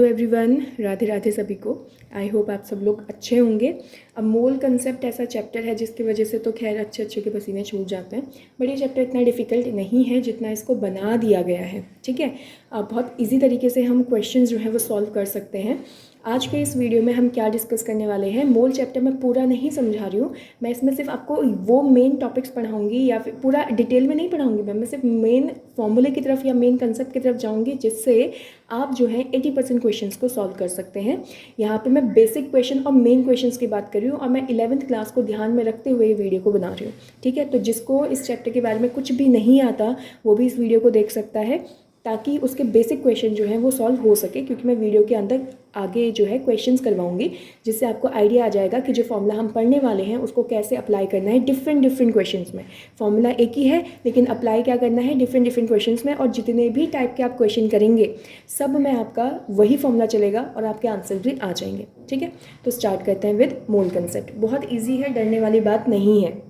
Hello everyone, Radhe Radhe सभी को। I hope आप सब लोग अच्छे होंगे। अब मोल कंसेप्ट ऐसा चैप्टर है जिसकी वजह से तो खैर अच्छे के पसीने छूट जाते हैं, बट ये चैप्टर इतना डिफ़िकल्ट नहीं है जितना इसको बना दिया गया है। ठीक है, बहुत इजी तरीके से हम क्वेश्चंस जो है वो सॉल्व कर सकते हैं। आज के इस वीडियो में हम क्या डिस्कस करने वाले हैं, मोल चैप्टर मैं पूरा नहीं समझा रही हूँ। मैं इसमें सिर्फ आपको वो मेन टॉपिक्स पढ़ाऊँगी या फिर पूरा डिटेल में नहीं पढ़ाऊँगी। मैं सिर्फ मेन फॉर्मूले की तरफ या मेन कंसेप्ट की तरफ जाऊँगी, जिससे आप जो है 80% क्वेश्चंस को सॉल्व कर सकते हैं। यहाँ पे मैं बेसिक क्वेश्चन और मेन क्वेश्चंस की बात कर रही हूँ और मैं 11th क्लास को ध्यान में रखते हुए ये वीडियो को बना रही हूँ। ठीक है, तो जिसको इस चैप्टर के बारे में कुछ भी नहीं आता वो भी इस वीडियो को देख सकता है, ताकि उसके बेसिक क्वेश्चन जो हैं वो सॉल्व हो सके। क्योंकि मैं वीडियो के अंदर आगे जो है क्वेश्चंस करवाऊंगी, जिससे आपको आइडिया आ जाएगा कि जो फॉर्मूला हम पढ़ने वाले हैं उसको कैसे अप्लाई करना है डिफरेंट क्वेश्चंस में। फॉर्मूला एक ही है लेकिन अप्लाई क्या करना है डिफरेंट क्वेश्चंस में। और जितने भी टाइप के आप क्वेश्चन करेंगे सब में आपका वही फॉर्मूला चलेगा और आपके आंसर भी आ जाएंगे। ठीक है, तो स्टार्ट करते हैं विद मोल कंसेप्ट। बहुत ईजी है, डरने वाली बात नहीं है।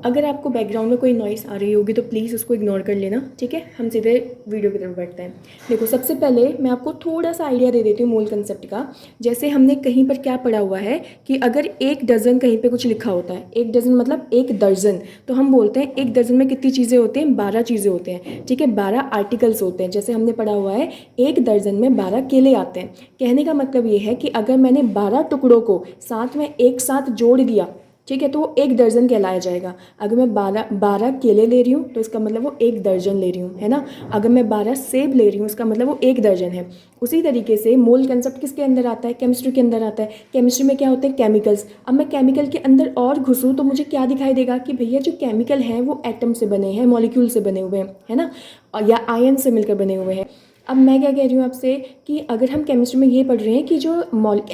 अगर आपको बैकग्राउंड में कोई नॉइस आ रही होगी तो प्लीज़ उसको इग्नोर कर लेना। ठीक है, हम सीधे वीडियो की तरफ बढ़ते हैं। देखो, सबसे पहले मैं आपको थोड़ा सा आइडिया दे देती हूँ मोल कंसेप्ट का। जैसे हमने कहीं पर क्या पढ़ा हुआ है कि अगर एक डज़न कहीं पे कुछ लिखा होता है, एक डज़न मतलब एक दर्जन, तो हम बोलते हैं एक दर्जन में कितनी चीज़ें होती हैं, 12 चीज़ें होते हैं। ठीक है, 12 आर्टिकल्स होते हैं। जैसे हमने पढ़ा हुआ है एक दर्जन में 12 केले आते हैं। कहने का मतलब ये है कि अगर मैंने 12 टुकड़ों को साथ में एक साथ जोड़ दिया, ठीक है, तो वो एक दर्जन कहलाया जाएगा। अगर मैं 12 केले ले रही हूँ तो इसका मतलब वो एक दर्जन ले रही हूँ, है ना। अगर मैं 12 सेब ले रही हूँ इसका मतलब वो एक दर्जन है। उसी तरीके से मोल कंसेप्ट किसके अंदर आता है, केमिस्ट्री के अंदर आता है। केमिस्ट्री में क्या होते हैं, केमिकल्स। अब मैं केमिकल के अंदर और घुसूँ तो मुझे क्या दिखाई देगा कि भैया जो केमिकल हैं वो एटम से बने हैं, मॉलिक्यूल से बने हुए हैं, है ना, या आयन से मिलकर बने हुए हैं। अब मैं क्या कह रही हूँ आपसे कि अगर हम केमिस्ट्री में ये पढ़ रहे हैं कि जो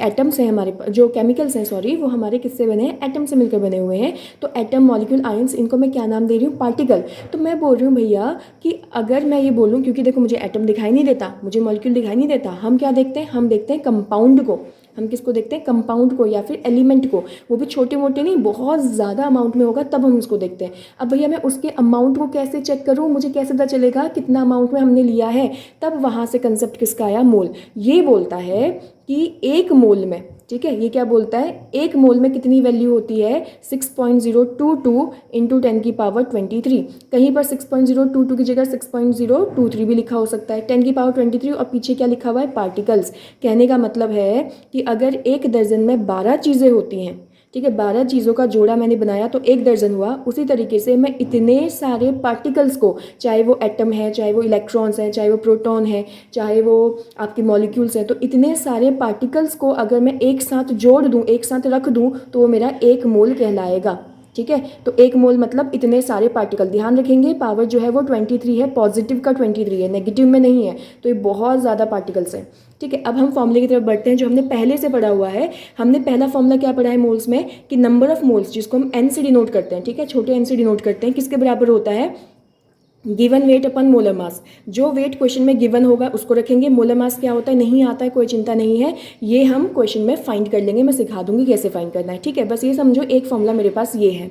एटम्स हैं हमारे, जो केमिकल्स हैं सॉरी, वो हमारे किससे बने हैं, एटम से मिलकर बने हुए हैं। तो एटम, मॉलिक्यूल, आयंस, इनको मैं क्या नाम दे रही हूँ, पार्टिकल। तो मैं बोल रही हूँ भैया कि अगर मैं ये बोलूँ, क्योंकि देखो मुझे एटम दिखाई नहीं देता, मुझे मॉलिक्यूल दिखाई नहीं देता, हम क्या देखते हैं, हम देखते हैं कंपाउंड को। हम किसको देखते हैं, कंपाउंड को या फिर एलिमेंट को। वो भी छोटे मोटे नहीं, बहुत ज़्यादा अमाउंट में होगा तब हम उसको देखते हैं। अब भैया मैं उसके अमाउंट को कैसे चेक करूँ, मुझे कैसे पता चलेगा कितना अमाउंट में हमने लिया है। तब वहाँ से कंसेप्ट किसका आया, मोल। ये बोलता है कि एक मोल में, ठीक है, ये क्या बोलता है, एक मोल में कितनी वैल्यू होती है, 6.022 इंटू 10 की पावर 23। कहीं पर 6.022 की जगह 6.023 भी लिखा हो सकता है, 10 की पावर 23, और पीछे क्या लिखा हुआ है, पार्टिकल्स। कहने का मतलब है कि अगर एक दर्जन में 12 चीज़ें होती हैं, ठीक है, 12 चीज़ों का जोड़ा मैंने बनाया तो एक दर्जन हुआ। उसी तरीके से मैं इतने सारे पार्टिकल्स को, चाहे वो एटम है, चाहे वो इलेक्ट्रॉन्स हैं, चाहे वो प्रोटॉन है, चाहे वो आपके मॉलिक्यूल्स हैं, तो इतने सारे पार्टिकल्स को अगर मैं एक साथ जोड़ दूं, एक साथ रख दूं, तो वो मेरा एक मोल कहलाएगा। ठीक है, तो एक मोल मतलब इतने सारे पार्टिकल। ध्यान रखेंगे पावर जो है वो 23 है, पॉजिटिव का 23 है, नेगेटिव में नहीं है। तो ये बहुत ज़्यादा पार्टिकल्स हैं। ठीक है, अब हम फॉर्मूले की तरफ बढ़ते हैं जो हमने पहले से पढ़ा हुआ है। हमने पहला फॉर्मूला क्या पढ़ा है मोल्स में, कि नंबर ऑफ मोल्स, जिसको हम एन से डिनोट करते हैं, ठीक है, छोटे एन से डिनोट करते हैं, किसके बराबर होता है, गिवन वेट अपन मोलर मास। जो वेट क्वेश्चन में गिवन होगा उसको रखेंगे। मोलर मास क्या होता है, नहीं आता है, कोई चिंता नहीं है, ये हम क्वेश्चन में फाइंड कर लेंगे। मैं सिखा दूंगी कैसे फाइंड करना है। ठीक है, बस ये समझो एक फॉर्मूला मेरे पास ये है।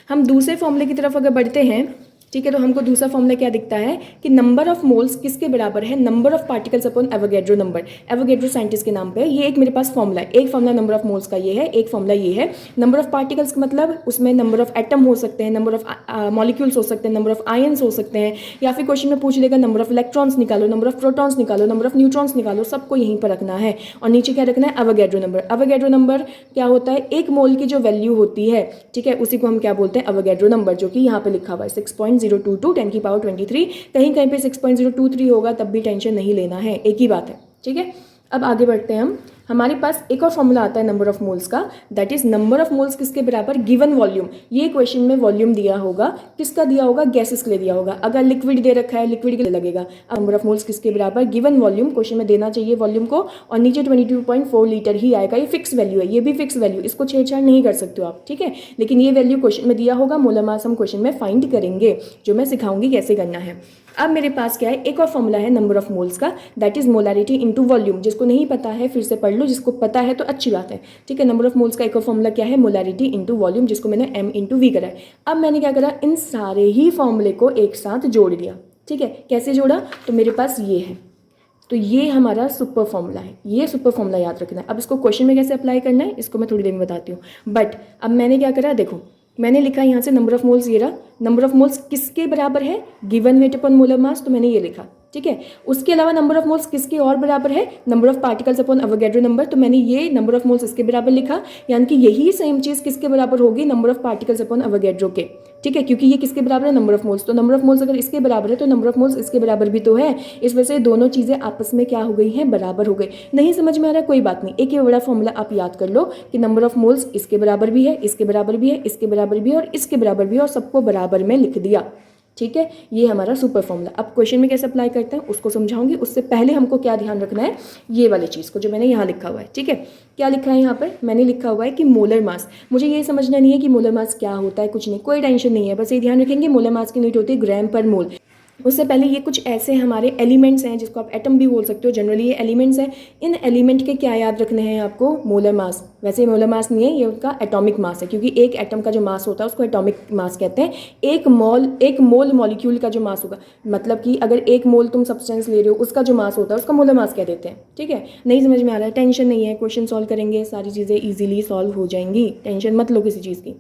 हम दूसरे फॉर्मूले की तरफ अगर बढ़ते हैं, ठीक है, तो हमको दूसरा फॉर्मूला क्या दिखता है कि नंबर ऑफ मोल्स किसके बराबर है, number of particles upon Avogadro number. Avogadro scientist के नाम पे ये एक मेरे पास फॉर्मूला है। एक फॉर्मूला नंबर ऑफ मोल्स का ये है, एक फॉर्मूला ये है। नंबर ऑफ पार्टिकल्स का मतलब उसमें नंबर ऑफ एटम हो सकते हैं, नंबर ऑफ मॉलिक्यूल्स हो सकते हैं, नंबर ऑफ आयंस हो सकते हैं, या फिर क्वेश्चन में पूछ लेगा नंबर ऑफ इलेक्ट्रॉन्स निकालो, नंबर ऑफ प्रोटॉन्स निकालो, नंबर ऑफ न्यूट्रॉन्स निकालो, सबको यहीं पर रखना है। और नीचे क्या रखना है, एवोगैड्रो नंबर। एवोगैड्रो नंबर क्या होता है, एक मोल की जो वैल्यू होती है, ठीक है, उसी को हम क्या बोलते हैं, एवोगैड्रो नंबर, जो कि यहाँ पे लिखा हुआ है 6.022 10 की पावर 23। कहीं कहीं पे 6.023 होगा तब भी टेंशन नहीं लेना है, एक ही बात है। ठीक है, अब आगे बढ़ते हैं हम। हमारे पास एक और फॉर्मूला आता है नंबर ऑफ मोल्स का, that is number of moles किसके बराबर, गिवन वॉल्यूम। ये क्वेश्चन में वॉल्यूम दिया होगा, किसका दिया होगा, गैसेस के लिए दिया होगा। अगर लिक्विड दे रखा है, लिक्विड के लिए लगेगा। नंबर ऑफ मोल्स किसके बराबर, गिवन वॉल्यूम, क्वेश्चन में देना चाहिए वॉल्यूम को, और नीचे 22.4 लीटर ही आएगा। ये फिक्स वैल्यू है, ये भी फिक्स वैल्यू, इसको छेड़छाड़ नहीं कर सकते हो आप। ठीक है, लेकिन ये वैल्यू क्वेश्चन में दिया होगा। मोलर मास हम क्वेश्चन में फाइंड करेंगे, जो मैं सिखाऊंगी कैसे करना है। अब मेरे पास क्या है, एक और फॉर्मूला है नंबर ऑफ मोल्स का, that is molarity into volume. जिसको नहीं पता है फिर से पढ़ लो, जिसको पता है तो अच्छी बात है। ठीक है, नंबर ऑफ मोल्स का एक और फॉर्मूला क्या है, मोलारिटी इनटू वॉल्यूम, जिसको मैंने m इंटू वी करा है। अब मैंने क्या करा, इन सारे ही फॉर्मूले को एक साथ जोड़ दिया। ठीक है, कैसे जोड़ा, तो मेरे पास ये है, तो ये हमारा सुपर फॉर्मूला है, ये सुपर फॉर्मूला याद रखना है। अब इसको क्वेश्चन में कैसे अप्लाई करना है इसको मैं थोड़ी देर में बताती हूँ। बट अब मैंने क्या करा, देखो मैंने लिखा यहाँ से नंबर ऑफ मोल्स, ये रहा नंबर ऑफ मोल्स किसके बराबर है, given weight upon molar mass, तो मैंने ये लिखा, ठीक है। उसके अलावा नंबर ऑफ मोल्स किसके और बराबर है, number of particles upon Avogadro number, तो मैंने ये नंबर ऑफ मोल्स इसके बराबर लिखा, यानी कि यही सेम चीज़ किसके बराबर होगी, नंबर ऑफ पार्टिकल्स अपॉन अवोगैड्रो के, ठीक है, क्योंकि ये किसके बराबर है, नंबर ऑफ मोल्स, तो नंबर ऑफ मोल्स अगर इसके बराबर है तो नंबर ऑफ मोल्स इसके बराबर भी तो है। इस वजह से दोनों चीज़ें आपस में क्या हो गई हैं, बराबर हो गई। नहीं समझ में आ रहा है कोई बात नहीं, एक ये बड़ा फॉर्मूला आप याद कर लो कि नंबर ऑफ मोल्स इसके बराबर भी है, इसके बराबर भी है, इसके बराबर भी है और इसके बराबर भी है, और सबको बराबर में लिख दिया, ठीक है। ये हमारा सुपर फॉर्मूला। अब क्वेश्चन में कैसे अप्लाई करते हैं उसको समझाऊंगी, उससे पहले हमको क्या ध्यान रखना है, ये वाली चीज़ को जो मैंने यहाँ लिखा हुआ है, ठीक है। क्या लिखा है यहाँ पर, मैंने लिखा हुआ है कि मोलर मास। मुझे ये समझना नहीं है कि मोलर मास क्या होता है, कुछ नहीं, कोई टेंशन नहीं है, बस ये ध्यान रखेंगे मोलर मास की यूनिट होती है ग्राम पर मोल। उससे पहले ये कुछ ऐसे हमारे एलिमेंट्स हैं जिसको आप एटम भी बोल सकते हो, जनरली ये एलिमेंट्स हैं। इन एलिमेंट के क्या याद रखने हैं आपको, मोलर मास। वैसे मोलर मास नहीं है, ये उनका एटॉमिक मास है, क्योंकि एक एटम का जो मास होता है उसको एटॉमिक मास कहते हैं। एक मोल मॉलिक्यूल का जो मास होगा, मतलब कि अगर एक मोल तुम सब्सटेंस ले रहे हो उसका जो मास होता है उसका मोलर मास कह देते हैं, ठीक है। नहीं समझ में आ रहा है, टेंशन नहीं है, क्वेश्चन सॉल्व करेंगे, सारी चीज़ें ईजिली सॉल्व हो जाएंगी, टेंशन मत लो किसी चीज़ की।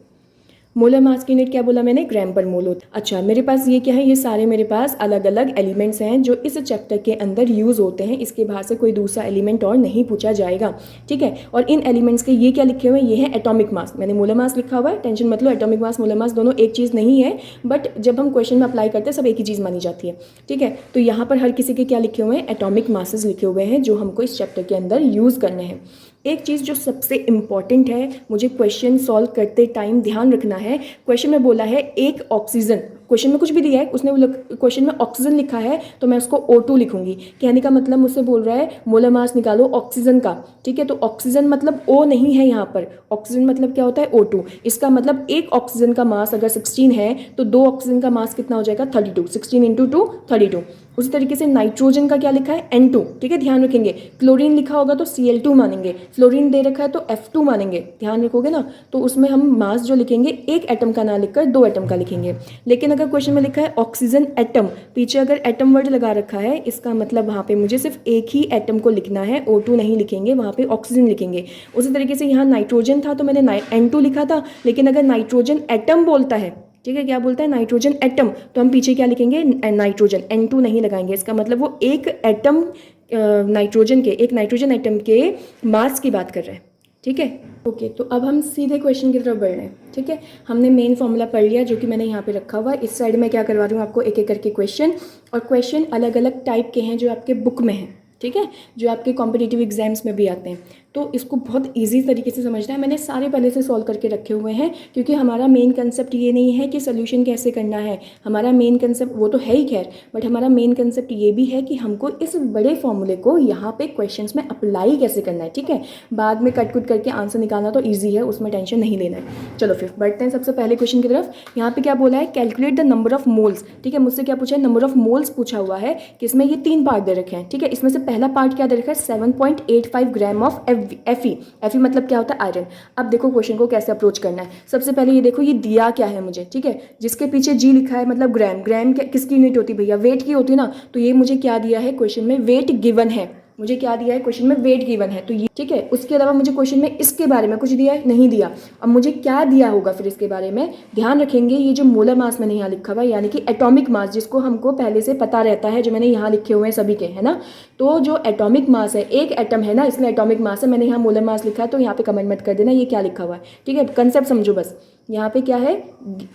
मोलर मास की यूनिट क्या बोला मैंने, ग्राम पर मोल होता। अच्छा, मेरे पास ये क्या है, ये सारे मेरे पास अलग अलग एलिमेंट्स हैं जो इस चैप्टर के अंदर यूज़ होते हैं। इसके बाहर से कोई दूसरा एलिमेंट और नहीं पूछा जाएगा, ठीक है। और इन एलिमेंट्स के ये क्या लिखे हुए हैं, ये है एटॉमिक मास। मैंने मोलर मास लिखा हुआ है, टेंशन मत लो, एटॉमिक मास मोलर मास दोनों एक चीज़ नहीं है, बट जब हम क्वेश्चन में अप्लाई करते हैं सब एक ही चीज़ मानी जाती है, ठीक है। तो यहाँ पर हर किसी के क्या लिखे हुए हैं, एटॉमिक मासेस लिखे हुए हैं जो हमको इस चैप्टर के अंदर यूज़ करने हैं। एक चीज़ जो सबसे इम्पॉर्टेंट है, मुझे क्वेश्चन सॉल्व करते टाइम ध्यान रखना है। क्वेश्चन में बोला है एक ऑक्सीजन, क्वेश्चन में कुछ भी दिया है, उसने क्वेश्चन में ऑक्सीजन लिखा है तो मैं उसको O2 लिखूंगी। कहने का मतलब मुझसे बोल रहा है मोलर मास निकालो ऑक्सीजन का, ठीक है। तो ऑक्सीजन मतलब O नहीं है यहाँ पर, ऑक्सीजन मतलब क्या होता है, O2। इसका मतलब एक ऑक्सीजन का मास अगर 16 है तो दो ऑक्सीजन का मास कितना हो जाएगा, 32, 16 इंटू 2 32। उसी तरीके से नाइट्रोजन का क्या लिखा है, N2, ठीक है, ध्यान रखेंगे। क्लोरीन लिखा होगा तो Cl2 मानेंगे, फ्लोरीन दे रखा है तो F2 मानेंगे, ध्यान रखोगे ना। तो उसमें हम मास जो लिखेंगे एक एटम का ना लिखकर दो एटम का लिखेंगे। लेकिन अगर क्वेश्चन में लिखा है ऑक्सीजन एटम, पीछे अगर एटम वर्ड लगा रखा है, इसका मतलब वहाँ पे मुझे सिर्फ एक ही एटम को लिखना है, O2 नहीं लिखेंगे, वहाँ पे ऑक्सीजन लिखेंगे। उसी तरीके से यहाँ नाइट्रोजन था तो मैंने N2 लिखा था, लेकिन अगर नाइट्रोजन एटम बोलता है, ठीक है, क्या बोलता है, नाइट्रोजन एटम, तो हम पीछे क्या लिखेंगे, नाइट्रोजन, N2 नहीं लगाएंगे। इसका मतलब वो एक एटम नाइट्रोजन के, एक नाइट्रोजन एटम के मास की बात कर रहे हैं, ठीक है। ओके, तो अब हम सीधे क्वेश्चन की तरफ बढ़ रहे हैं, ठीक है। हमने मेन फॉर्मूला पढ़ लिया जो कि मैंने यहाँ पे रखा हुआ है। इस साइड में क्या करवा रही हूँ आपको, एक एक करके क्वेश्चन, और क्वेश्चन अलग अलग टाइप के हैं जो आपके बुक में हैं, ठीक है, जो आपके कॉम्पिटिटिव एग्जाम्स में भी आते हैं। तो इसको बहुत इजी तरीके से समझना है। मैंने सारे पहले से सॉल्व करके रखे हुए हैं, क्योंकि हमारा मेन कंसेप्ट ये नहीं है कि सोल्यूशन कैसे करना है। हमारा मेन कंसेप्ट वो तो है ही खैर, बट हमारा मेन कंसेप्ट ये भी है कि हमको इस बड़े फॉर्मूले को यहाँ पे क्वेश्चंस में अप्लाई कैसे करना है, ठीक है। बाद में कट कुट करके आंसर निकालना तो ईजी है, उसमें टेंशन नहीं लेना है। चलो फिर बढ़ते हैं सबसे पहले क्वेश्चन की तरफ। यहाँ पे क्या बोला है, calculate the number of moles, ठीक है। मुझसे क्या पूछा है, नंबर ऑफ मोल्स पूछा हुआ है, कि इसमें ये 3 पार्ट दे रखे हैं, ठीक है। इसमें से पहला पार्ट क्या दे रखा है, 7.85 ग्राम ऑफ Fe मतलब क्या होता है, आयरन। अब देखो क्वेश्चन को कैसे अप्रोच करना है। सबसे पहले ये देखो, ये दिया क्या है मुझे, ठीक है, जिसके पीछे G लिखा है मतलब ग्राम। ग्राम किसकी यूनिट होती है भैया, वेट की होती है ना। तो ये मुझे क्या दिया है क्वेश्चन में, वेट गिवन है, मुझे क्या दिया है क्वेश्चन में, वेट गिवन है, तो ये ठीक है। उसके अलावा मुझे क्वेश्चन में इसके बारे में कुछ दिया है, नहीं दिया। अब मुझे क्या दिया होगा फिर इसके बारे में, ध्यान रखेंगे। ये जो मोलर मास मैंने यहाँ लिखा हुआ है, यानी कि एटॉमिक मास, जिसको हमको पहले से पता रहता है, जो मैंने यहाँ लिखे हुए हैं सभी के, है ना। तो जो एटॉमिक मास है, एक एटम है ना, इसलिए एटॉमिक मास है। मैंने यहाँ मोलर मास लिखा है, तो यहाँ पे कमेंट मत कर देना ये क्या लिखा हुआ है, ठीक है। कंसेप्ट समझो बस। यहाँ पे क्या है,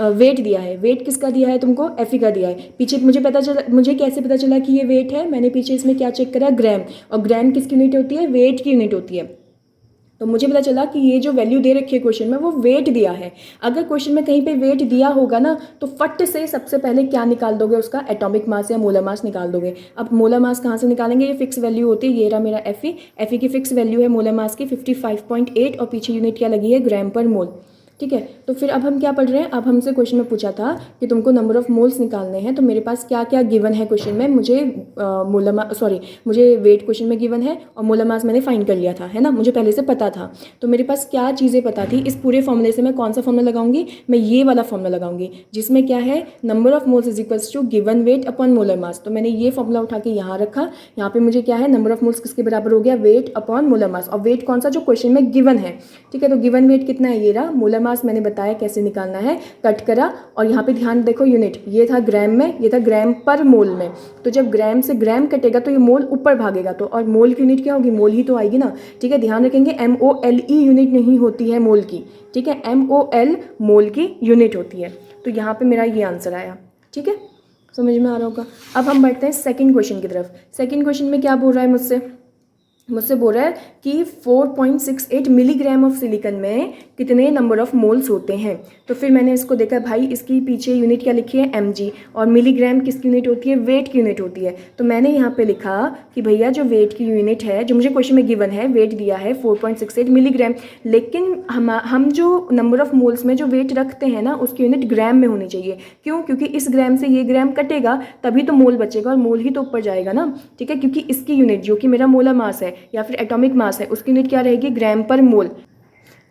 वेट दिया है। वेट किसका दिया है तुमको, Fe का दिया है। पीछे मुझे कैसे पता चला कि ये वेट है, मैंने पीछे इसमें क्या चेक करा, ग्राम। और ग्राम किसकी यूनिट होती है, वेट की यूनिट होती है। तो मुझे पता चला कि ये जो वैल्यू दे रखी है क्वेश्चन में वो वेट दिया है। अगर क्वेश्चन में कहीं पे वेट दिया होगा ना, तो फट से सबसे पहले क्या निकाल दोगे, उसका एटॉमिक मास या मोलर मास निकाल दोगे। अब मोलर मास कहाँ से निकालेंगे, ये फिक्स वैल्यू होती है। ये रहा मेरा Fe की फिक्स वैल्यू है मोलर मास की 55.8, और पीछे यूनिट क्या लगी है, ग्राम पर मोल। ठीक है। तो फिर अब हम क्या पढ़ रहे हैं, अब हमसे क्वेश्चन में पूछा था कि तुमको नंबर ऑफ मोल्स निकालने हैं, तो मेरे पास क्या क्या गिवन है क्वेश्चन में, मुझे वेट क्वेश्चन में गिवन है और मोलर मास मैंने फाइंड कर लिया था, है ना, मुझे पहले से पता था। तो मेरे पास क्या चीज़ें पता थी, इस पूरे फॉर्मूले से मैं कौन सा फॉर्मूला लगाऊंगी, मैं ये वाला फॉर्मूला लगाऊंगी जिसमें क्या है, number of moles is equals to given weight upon molar mass. तो मैंने ये फॉर्मूला उठा के यहाँ रखा, यहाँ पे मुझे क्या है, नंबर ऑफ मोल्स किसके बराबर हो गया, वेट अपॉन मोलर मास, और वेट कौन सा, जो क्वेश्चन में गिवन है। ठीक है, तो गिवन वेट कितना है, ये रहा। मोलर मास मैंने बताया कैसे निकालना है, कट करा, और यहाँ पे ध्यान देखो यूनिट, ये था ग्राम में, ये था ग्राम पर मोल में। तो जब ग्राम से ग्राम कटेगा तो ये मोल ऊपर भागेगा, तो और मोल की यूनिट क्या होगी, मोल ही तो आएगी ना। ठीक है, ध्यान रखेंगे MOLE यूनिट नहीं होती है मोल की। ठीक है, MOL मोल की यूनिट होती है। तो यहाँ पे मेरा ये आंसर आया। ठीक है, समझ में आ रहा होगा। अब हम बढ़ते हैं सेकंड क्वेश्चन की तरफ। सेकंड क्वेश्चन में क्या बोल रहा है मुझसे बोल रहा है कि 4.68 मिलीग्राम ऑफ सिलिकॉन में कितने नंबर ऑफ मोल्स होते हैं। तो फिर मैंने इसको देखा, भाई इसकी पीछे यूनिट क्या लिखी है, mg, और मिलीग्राम किसकी यूनिट होती है, वेट की यूनिट होती है। तो मैंने यहाँ पे लिखा कि भैया जो वेट की यूनिट है, जो मुझे क्वेश्चन में गिवन है, वेट दिया है 4.68 मिलीग्राम, लेकिन हम जो नंबर ऑफ मोल्स में जो वेट रखते हैं ना, उसकी यूनिट ग्राम में होनी चाहिए। क्यों, क्योंकि इस ग्राम से ये ग्राम कटेगा तभी तो मोल बचेगा, और मोल ही तो ऊपर जाएगा ना। ठीक है, क्योंकि इसकी यूनिट जो कि मेरा मोलर मास है या फिर एटॉमिक मास है, उसकी यूनिट क्या रहेगी, ग्राम पर मोल।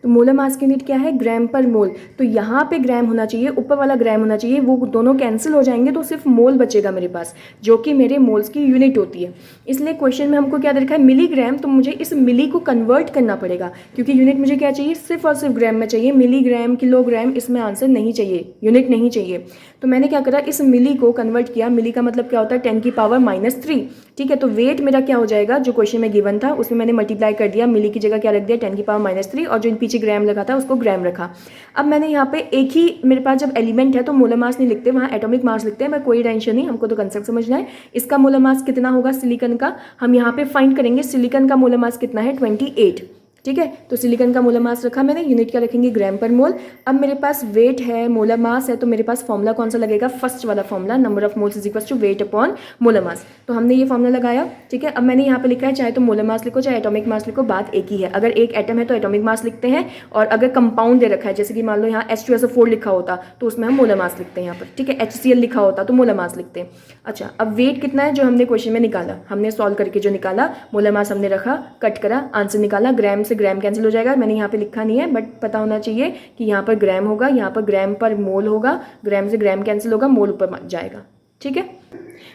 तो मोलर मास की यूनिट क्या है, ग्राम पर मोल। तो यहाँ पे ग्राम होना चाहिए, ऊपर वाला ग्राम होना चाहिए, वो दोनों कैंसिल हो जाएंगे तो सिर्फ मोल बचेगा मेरे पास, जो कि मेरे मोल्स की यूनिट होती है। इसलिए क्वेश्चन में हमको क्या दे रखा है, मिलीग्राम, तो मुझे इस मिली को कन्वर्ट करना पड़ेगा, क्योंकि यूनिट मुझे क्या चाहिए, सिर्फ और सिर्फ ग्राम में चाहिए, मिलीग्राम किलोग्राम इसमें आंसर नहीं चाहिए, यूनिट नहीं चाहिए। तो मैंने क्या करा, इस मिली को कन्वर्ट किया। मिली का मतलब क्या होता है, 10⁻⁻3। ठीक है, तो वेट मेरा क्या हो जाएगा, जो क्वेश्चन में गिवन था उसमें मैंने मल्टीप्लाई कर दिया, मिली की जगह क्या रख दिया, 10⁻⁻3, और जो पीछे ग्राम लगा था उसको ग्राम रखा। अब मैंने यहाँ पे एक ही, मेरे पास जब एलिमेंट है तो मोलर मास नहीं लिखते, वहाँ एटॉमिक मास लिखते हैं, मैं कोई टेंशन नहीं, हमको तो कंसेप्ट समझना है। इसका मोलर मास कितना होगा सिलिकॉन का, हम यहाँ पे फाइंड करेंगे। सिलिकॉन का मोलर मास कितना है, 28। ठीक है, तो सिलिकॉन का मोलर मास रखा मैंने, यूनिट क्या रखेंगे, ग्राम पर मोल। अब मेरे पास वेट है, मोलर मास है, तो मेरे पास फॉर्मूला कौन सा लगेगा, फर्स्ट वाला formula, number of moles is equal to weight upon molar mass. तो हमने ये फॉर्मूला लगाया। ठीक है, अब मैंने यहाँ पे लिखा है, चाहे तो मोलर मास लिखो चाहे एटॉमिक मास लिखो, बात एक ही है। अगर एक एटम है तो एटॉमिक मास लिखते हैं, और अगर कंपाउंड दे रखा है, जैसे कि मान लो यहाँ H2SO4 लिखा होता तो उसमें हम मोलर मास लिखते हैं यहाँ पर। ठीक है, HCl लिखा होता तो मोलर मास लिखते हैं। अच्छा, अब वेट कितना है, जो हमने क्वेश्चन में निकाला, हमने सॉल्व करके जो निकाला, मोलर मास हमने रखा, कट करा, आंसर निकाला, ग्राम से ग्राम कैंसिल हो जाएगा। मैंने यहाँ पे लिखा नहीं है, बट पता होना चाहिए कि यहाँ पर ग्राम होगा, यहाँ पर ग्राम पर मोल होगा, ग्राम से ग्राम कैंसिल होगा, मोल ऊपर जाएगा। ठीक है,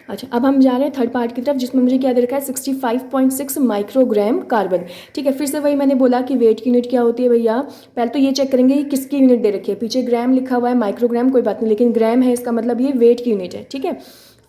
अच्छा, अब हम जा रहे हैं थर्ड पार्ट की तरफ, जिसमें मुझे क्या दे रखा है, 65.6 माइक्रोग्राम कार्बन। ठीक है, फिर से वही मैंने बोला कि वेट की यूनिट क्या होती है भैया, पहले तो ये चेक करेंगे कि किसकी यूनिट दे रखी है। पीछे ग्राम लिखा हुआ है, माइक्रोग्राम कोई बात नहीं, लेकिन ग्राम है, इसका मतलब ये वेट की यूनिट है। ठीक है,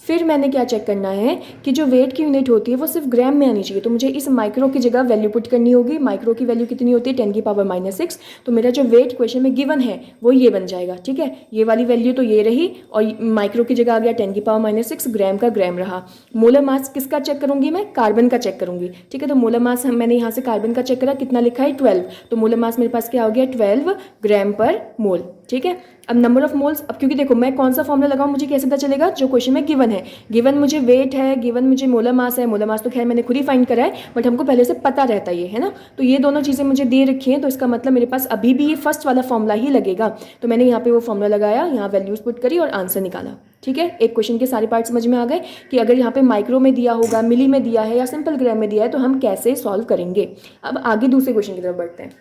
फिर मैंने क्या चेक करना है कि जो वेट की यूनिट होती है वो सिर्फ ग्राम में आनी चाहिए, तो मुझे इस माइक्रो की जगह वैल्यू पुट करनी होगी। माइक्रो की वैल्यू कितनी होती है, 10⁻⁻6। तो मेरा जो वेट क्वेश्चन में गिवन है वो ये बन जाएगा। ठीक है, ये वाली वैल्यू तो ये रही, और माइक्रो की जगह आ गया 10⁻⁻6, ग्राम का ग्राम रहा। मोलर मास किसका चेक करूंगी मैं, कार्बन का चेक करूंगी। ठीक है, तो मोलर मास मैंने यहाँ से कार्बन का चेक करा, कितना लिखा है 12, तो मोलर मास मेरे पास क्या हो गया, 12 ग्राम पर मोल। ठीक है, अब नंबर ऑफ मोल्स, अब क्योंकि देखो मैं कौन सा फॉर्मूला लगाऊं, मुझे कैसे पता चलेगा, जो क्वेश्चन में गिवन है। गिवन मुझे वेट है, गिवन मुझे मोलर मास है, मोलर मास तो खैर मैंने खुद ही फाइंड करा है, बट हमको पहले से पता रहता है ना। तो ये दोनों चीज़ें मुझे दे रखी हैं, तो इसका मतलब मेरे पास अभी भी ये फर्स्ट वाला फॉर्मूला ही लगेगा। तो मैंने यहाँ पे वो फॉर्मूला लगाया, यहाँ वैल्यूज पुट करी और आंसर निकाला। ठीक है, एक क्वेश्चन के सारे पार्ट समझ में आ गए कि अगर यहाँ पे माइक्रो में दिया होगा, मिली में दिया है या सिंपल ग्राम में दिया है, तो हम कैसे सॉल्व करेंगे। अब आगे दूसरे क्वेश्चन की तरफ बढ़ते हैं।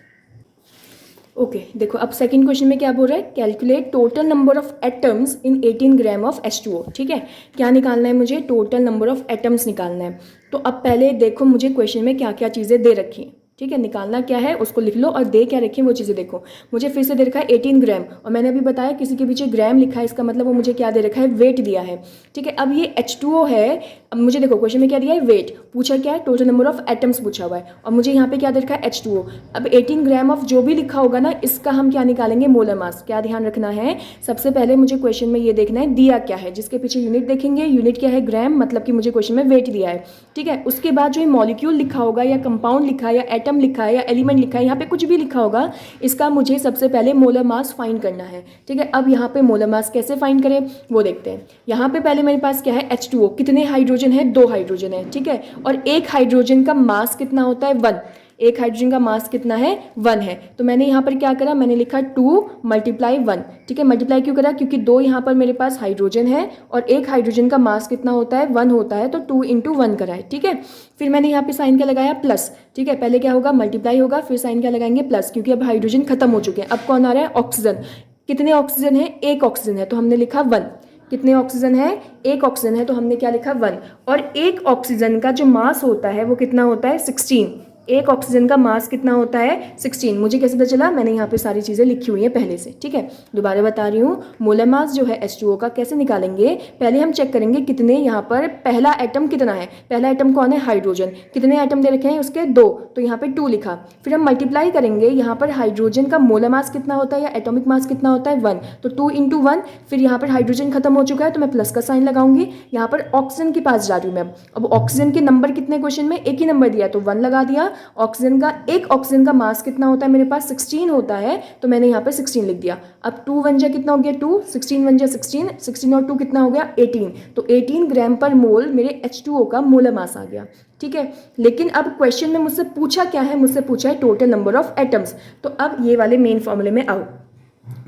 ओके, देखो अब सेकंड क्वेश्चन में क्या बोल रहा है, calculate total number of atoms in 18 gram of H2O। ठीक है, क्या निकालना है मुझे, टोटल नंबर ऑफ एटम्स निकालना है। तो अब पहले देखो मुझे क्वेश्चन में क्या क्या चीज़ें दे रखी हैं। ठीक है, निकालना क्या है उसको लिख लो, और दे क्या रखी है वो चीज़ें देखो। मुझे फिर से दे रखा है 18 ग्राम, और मैंने अभी बताया किसी के पीछे ग्राम लिखा है, इसका मतलब वो मुझे क्या दे रखा है, वेट दिया है। ठीक है, अब ये H2O है, अब मुझे देखो क्वेश्चन में क्या दिया है, वेट पूछा, क्या है, टोटल नंबर ऑफ एटम्स पूछा हुआ है, और मुझे यहाँ पे क्या दे रखा है, H2O। अब 18 ग्राम ऑफ जो भी लिखा होगा ना, इसका हम क्या निकालेंगे, मोलर मास। क्या ध्यान रखना है, सबसे पहले मुझे क्वेश्चन में ये देखना है दिया क्या है, जिसके पीछे यूनिट देखेंगे, यूनिट क्या है, ग्राम, मतलब कि मुझे क्वेश्चन में वेट दिया है। ठीक है, उसके बाद जो मॉलिक्यूल लिखा होगा या कंपाउंड लिखा है या एटम लिखा है या एलिमेंट लिखा है, यहाँ पे कुछ भी लिखा होगा, इसका मुझे सबसे पहले मोलर मास फाइंड करना है। ठीक है, अब यहाँ पे मोलर मास कैसे फाइंड करें वो देखते हैं। यहाँ पे पहले मेरे पास क्या है, H2O, कितने हाइड्रोजन है, 2 हाइड्रोजन है। ठीक है, और एक हाइड्रोजन का मास कितना होता है, 1। एक हाइड्रोजन का मास कितना है 1 है। तो मैंने यहाँ पर क्या करा, मैंने लिखा 2 मल्टीप्लाई 1, ठीक है। मल्टीप्लाई क्यों करा, क्योंकि 2 यहाँ पर मेरे पास हाइड्रोजन है और एक हाइड्रोजन का मास कितना होता है 1 होता है, तो 2 × 1 करा है, ठीक है। फिर मैंने यहाँ पे साइन क्या लगाया प्लस, ठीक है। पहले क्या होगा मल्टीप्लाई होगा, फिर साइन क्या लगाएंगे प्लस, क्योंकि अब हाइड्रोजन खत्म हो चुके हैं। अब कौन आ रहा है ऑक्सीजन। कितने ऑक्सीजन है, एक ऑक्सीजन है, तो हमने लिखा 1। कितने ऑक्सीजन है, एक ऑक्सीजन है, तो हमने क्या लिखा 1। और एक ऑक्सीजन का जो मास होता है वो कितना होता है 16। एक ऑक्सीजन का मास कितना होता है 16। मुझे कैसे पता चला, मैंने यहाँ पे सारी चीज़ें लिखी हुई हैं पहले से, ठीक है। दोबारा बता रही हूँ, मोलर मास जो है H2O का कैसे निकालेंगे, पहले हम चेक करेंगे कितने यहाँ पर पहला एटम कितना है। पहला एटम कौन है, हाइड्रोजन। कितने एटम दे रखे हैं उसके 2, तो यहाँ पे 2 लिखा। फिर हम मल्टीप्लाई करेंगे, यहाँ पर हाइड्रोजन का मोलर मास कितना होता है या एटॉमिक मास कितना होता है 1, तो 2 × 1। फिर यहाँ पर हाइड्रोजन खत्म हो चुका है तो मैं प्लस का साइन लगाऊंगी। यहाँ पर ऑक्सीजन के पास जा रही हूँ मैं। अब ऑक्सीजन के नंबर कितने क्वेश्चन में, एक ही नंबर दिया तो 1 लगा दिया। ऑक्सीजन का एक ऑक्सीजन का मास कितना होता है मेरे पास 16 होता है, तो मैंने यहाँ पे 16 लिख दिया। अब 2 × 1 कितना हो गया 2, 16 × 1 16, 16 और 2 कितना हो गया 18, तो 18 ग्राम पर मोल मेरे H2O का मोलर मास आ गया, ठीक है। लेकिन अब क्वेश्चन में मुझसे पूछा क्या है, मुझसे पूछा है टोटल नंबर ऑफ एटम्स। तो अब ये वाले मेन फॉर्मूले में आओ,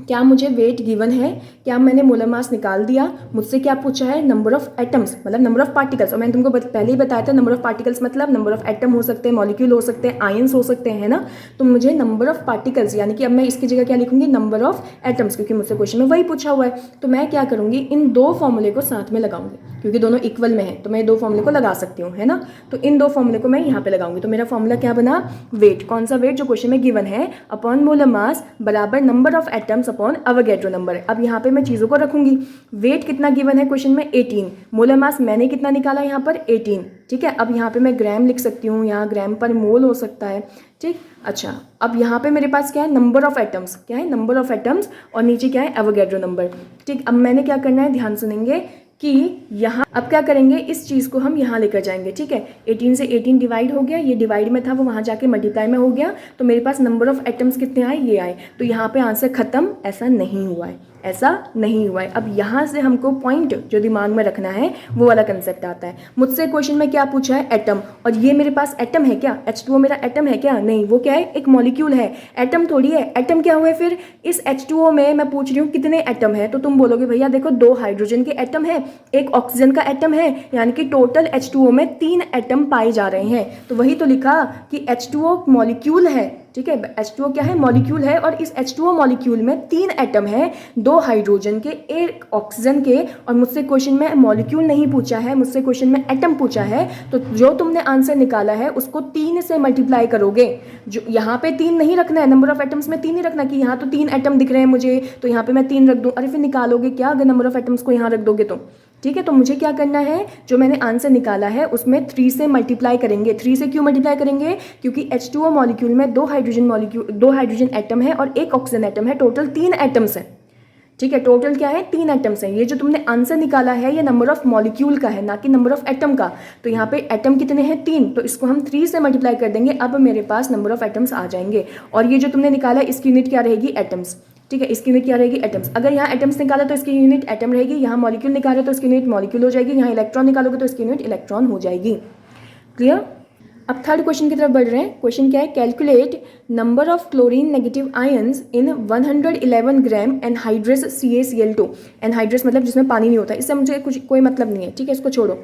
क्या मुझे वेट गिवन है, क्या मैंने मोलर मास निकाल दिया, मुझसे क्या पूछा है नंबर ऑफ एटम्स मतलब नंबर ऑफ पार्टिकल्स। और मैंने तुमको पहले ही बताया था नंबर ऑफ पार्टिकल्स मतलब नंबर ऑफ एटम हो सकते हैं, मॉलिक्यूल हो सकते हैं, आयंस हो सकते हैं, है ना। तो मुझे नंबर ऑफ पार्टिकल्स यानी कि अब मैं इसकी जगह क्या लिखूंगी नंबर ऑफ एटम्स, क्योंकि मुझसे क्वेश्चन में वही पूछा हुआ है। तो मैं क्या करूंगी, इन दो फॉर्मूले को साथ में लगाऊंगी, क्योंकि दोनों इक्वल में है तो मैं दो फॉर्मूले को लगा सकती हूँ, है ना। तो इन दो फॉर्मूले को मैं यहाँ पे लगाऊंगी। तो मेरा फॉर्मूला क्या बना, वेट, कौन सा वेट जो क्वेश्चन में गिवन है, अपॉन मोलर मास बराबर number of atoms upon Avogadro number. अब यहाँ पे मैं चीज़ों को रखूंगी। वेट कितना गिवन है क्वेश्चन में 18, मोलर मास मैंने कितना निकाला यहाँ पर 18, ठीक है। अब यहाँ पे मैं ग्राम लिख सकती हूँ, यहाँ ग्राम पर मोल हो सकता है, ठीक। अच्छा, अब यहाँ पे मेरे पास क्या है नंबर ऑफ एटम्स, क्या है नंबर ऑफ एटम्स, और नीचे क्या है एवोगैड्रो नंबर, ठीक। अब मैंने क्या करना है, ध्यान सुनेंगे कि यहाँ अब क्या करेंगे, इस चीज़ को हम यहाँ लेकर जाएंगे, ठीक है। 18 से 18 डिवाइड हो गया, ये डिवाइड में था वो वहाँ जाके मल्टीप्लाई में हो गया, तो मेरे पास नंबर ऑफ एटम्स कितने आए, ये आए। तो यहाँ पे आंसर खत्म, ऐसा नहीं हुआ है, ऐसा नहीं हुआ है। अब यहाँ से हमको पॉइंट जो दिमाग में रखना है वो वाला कंसेप्ट आता है। मुझसे क्वेश्चन में क्या पूछा है, एटम, और ये मेरे पास एटम है क्या, H2O मेरा एटम है क्या, नहीं, वो क्या है एक मॉलिक्यूल है, एटम थोड़ी है। एटम क्या हुए फिर, इस H2O में मैं पूछ रही हूँ कितने एटम है, तो तुम बोलोगे भैया देखो 2 हाइड्रोजन के एटम है, एक ऑक्सीजन का एटम है, यानी कि टोटल H2O में 3 एटम पाए जा रहे हैं। तो वही तो लिखा कि H2O मॉलिक्यूल है, ठीक है। H2O क्या है, मॉलिक्यूल है, और इस H2O मॉलिक्यूल में 3 एटम है, 2 हाइड्रोजन के, एक ऑक्सीजन के। और मुझसे क्वेश्चन में मॉलिक्यूल नहीं पूछा है, मुझसे क्वेश्चन में एटम पूछा है। तो जो तुमने आंसर निकाला है उसको 3 से मल्टीप्लाई करोगे। जो यहाँ पे 3 नहीं रखना है, नंबर ऑफ एटम्स में 3 नहीं रखना कि यहाँ तो 3 एटम दिख रहे हैं मुझे तो यहाँ पे मैं 3 रख दूँ। अरे फिर निकालोगे क्या अगर नंबर ऑफ एटम्स को यहाँ रख दोगे तो, ठीक है। तो मुझे क्या करना है, जो मैंने आंसर निकाला है उसमें 3 से मल्टीप्लाई करेंगे। 3 से क्यों मल्टीप्लाई करेंगे, क्योंकि H2O मॉलिक्यूल में 2 हाइड्रोजन एटम है और एक ऑक्सीजन एटम है, टोटल 3 एटम्स है, ठीक है। टोटल क्या है 3 एटम्स हैं। ये जो तुमने आंसर निकाला है ये नंबर ऑफ मॉलिक्यूल का है, ना कि नंबर ऑफ एटम का। तो यहाँ पे एटम कितने हैं 3, तो इसको हम 3 से मल्टीप्लाई कर देंगे। अब मेरे पास नंबर ऑफ एटम्स आ जाएंगे। और ये जो तुमने निकाला है इसकी यूनिट क्या रहेगी, एटम्स, ठीक है। इसकी यूनिट क्या रहेगी, एटम्स। अगर यहाँ एटम्स निकाला तो इसकी यूनिट एटम रहेगी, यहाँ मॉलिक्यूल निकाले तो इसकी यूनिट मॉलिक्यूल हो जाएगी, यहाँ इलेक्ट्रॉन निकालोगे तो इसकी यूनिट इलेक्ट्रॉन हो जाएगी। क्लियर। अब थर्ड क्वेश्चन की तरफ बढ़ रहे हैं। क्वेश्चन क्या है, calculate number of chlorine negative ions in 111 gram anhydrous CaCl2। Anhydrous मतलब जिसमें पानी नहीं होता, इससे मुझे कुछ कोई मतलब नहीं है, ठीक है, इसको छोड़ो।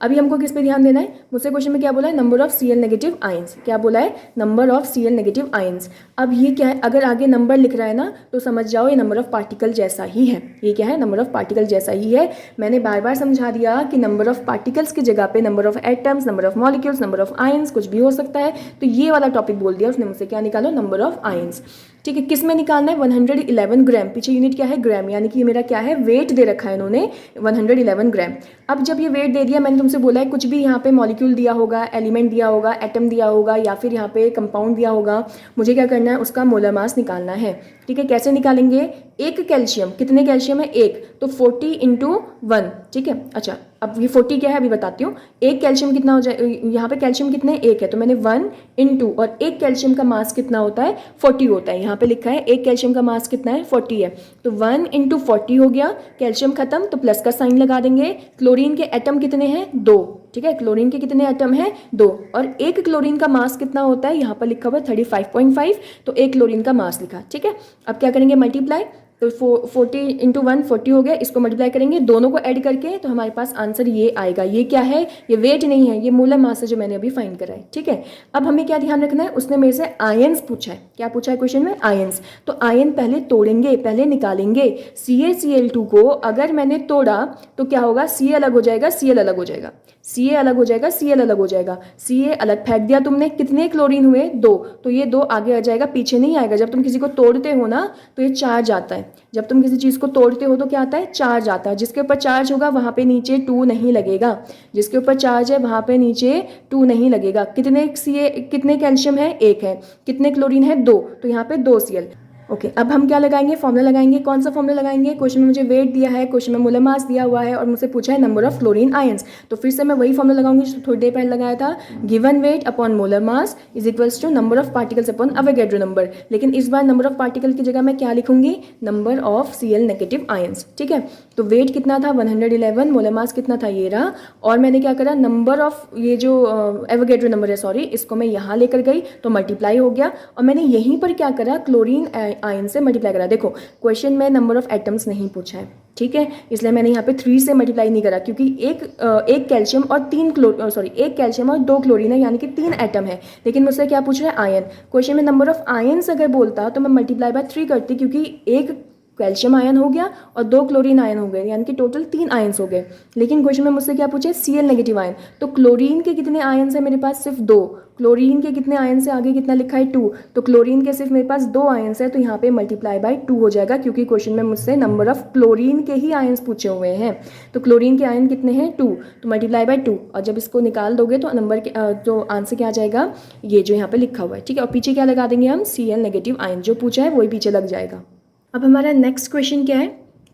अभी हमको किस पे ध्यान देना है, मुझसे क्वेश्चन में क्या बोला है, number of Cl negative ions. क्या बोला है, number of Cl negative ions. अब ये क्या है, अगर आगे नंबर लिख रहा है ना तो समझ जाओ ये नंबर ऑफ पार्टिकल जैसा ही है। ये क्या है, नंबर ऑफ पार्टिकल जैसा ही है। मैंने बार बार समझा दिया कि नंबर ऑफ पार्टिकल्स की जगह पे number of atoms, number of molecules, number of ions कुछ भी हो सकता है। तो ये वाला टॉपिक बोल दिया उसने मुझसे, क्या निकालो, नंबर ऑफ आयंस, ठीक है। किस में निकालना है, 111 ग्राम, पीछे यूनिट क्या है, ग्राम, यानी कि ये मेरा क्या है, वेट दे रखा है इन्होंने 111 ग्राम। अब जब ये वेट दे दिया, मैंने तुमसे बोला है कुछ भी यहाँ पे मॉलिक्यूल दिया होगा, एलिमेंट दिया होगा, एटम दिया होगा, या फिर यहाँ पे कंपाउंड दिया होगा, मुझे क्या करना है, उसका मोलर मास निकालना है, ठीक है। कैसे निकालेंगे, एक कैल्शियम, कितने कैल्शियम है? एक, तो 40 इंटू 1, ठीक है। अच्छा, अब ये 40 क्या है अभी बताती हूँ। एक कैल्शियम कितना हो जाए, यहाँ पे कैल्शियम कितने, एक है, तो मैंने 1 इंटू, और एक कैल्शियम का मास कितना होता है? 40 होता है। यहाँ पे लिखा है एक कैल्शियम का मास कितना है? 40 है, तो 1 इंटू 40 हो गया। कैल्शियम खत्म तो प्लस का साइन लगा देंगे। क्लोरीन के एटम कितने हैं? 2, ठीक है। क्लोरीन के कितने एटम हैं? 2, और एक क्लोरीन का मास कितना होता है? यहाँ पर लिखा हुआ है 35.5, तो एक क्लोरीन का मास लिखा, ठीक है। अब क्या करेंगे? मल्टीप्लाई, तो 40 इंटू 1 40 हो गया, इसको मल्टीप्लाई करेंगे दोनों को ऐड करके, तो हमारे पास आंसर ये आएगा। ये क्या है? ये वेट नहीं है, ये मोलर मास है जो मैंने अभी फाइंड करा है, ठीक है। अब हमें क्या ध्यान रखना है, उसने मेरे से आयंस पूछा है। क्या पूछा है क्वेश्चन में? आयंस। तो आयन पहले तोड़ेंगे, पहले निकालेंगे। CaCl2 को अगर मैंने तोड़ा तो क्या होगा? Cl अलग हो जाएगा, Cl अलग हो जाएगा, Ca अलग हो जाएगा, Cl अलग हो जाएगा। Ca अलग फेंक दिया तुमने, कितने क्लोरीन हुए? 2, तो ये 2 आगे आ जाएगा, पीछे नहीं आएगा। जब तुम किसी को तोड़ते हो ना तो ये चार्ज आता है। जब तुम किसी चीज़ को तोड़ते हो तो क्या आता है? चार्ज आता है। जिसके ऊपर चार्ज होगा वहाँ पे नीचे 2 नहीं लगेगा, जिसके ऊपर चार्ज है वहाँ पे नीचे 2 नहीं लगेगा। कितने कैल्शियम है? 1 है। कितने क्लोरीन है? 2, तो यहाँ पे 2 Cl। ओके, अब हम क्या लगाएंगे? फॉर्मूला लगाएंगे। कौन सा फॉर्मूला लगाएंगे? क्वेश्चन में मुझे वेट दिया है, क्वेश्चन में मोलर मास दिया हुआ है, और मुझसे पूछा है नंबर ऑफ क्लोरीन आयंस, तो फिर से मैं वही फॉर्मूला लगाऊंगी जो थोड़ी देर पहले लगाया था। Given weight upon molar mass is equals to number of particles upon Avogadro number. लेकिन इस बार नंबर ऑफ पार्टिकल की जगह मैं क्या लिखूंगी? Number of Cl negative ions, ठीक है। तो वेट कितना था? 111, मोलर मास कितना था? ये रहा। और मैंने क्या करा? नंबर ऑफ ये जो एवोगैड्रो नंबर है, सॉरी, इसको मैं यहाँ लेकर गई तो मल्टीप्लाई हो गया, और मैंने यहीं पर क्या करा? क्लोरीन आयन से मल्टीप्लाई करा। देखो क्वेश्चन में नंबर ऑफ एटम्स नहीं पूछा है, ठीक है, इसलिए मैंने यहाँ पे 3 से मल्टीप्लाई नहीं करा, क्योंकि एक कैल्शियम और एक कैल्शियम और 2 क्लोरीन है, यानी कि 3 एटम है। लेकिन मुझसे क्या पूछ रहा है? आयन। क्वेश्चन में नंबर ऑफ आयन्स अगर बोलता तो मैं मल्टीप्लाई बाय 3 करती, क्योंकि एक कैल्शियम आयन हो गया और 2 क्लोरीन आयन हो गए, यानी कि टोटल 3 आयन्स हो गए। लेकिन क्वेश्चन में मुझसे क्या पूछे? Cl negative ion. तो क्लोरीन के कितने आयन्स है मेरे पास? सिर्फ 2। क्लोरीन के कितने आयन से आगे कितना लिखा है? 2, तो क्लोरीन के सिर्फ मेरे पास 2 आयन्स है, तो यहाँ पे मल्टीप्लाई बाय 2 हो जाएगा, क्योंकि क्वेश्चन में मुझसे नंबर ऑफ क्लोरीन के ही आयन्स पूछे हुए हैं। तो क्लोरीन के आयन कितने हैं? 2, तो मल्टीप्लाई बाय 2, और जब इसको निकाल दोगे तो नंबर के तो आंसर क्या आ जाएगा? ये जो यहाँ पे लिखा हुआ है, ठीक है। और पीछे क्या लगा देंगे हम? Cl नेगेटिव आयन, जो पूछा है वही पीछे लग जाएगा। अब हमारा नेक्स्ट क्वेश्चन क्या है?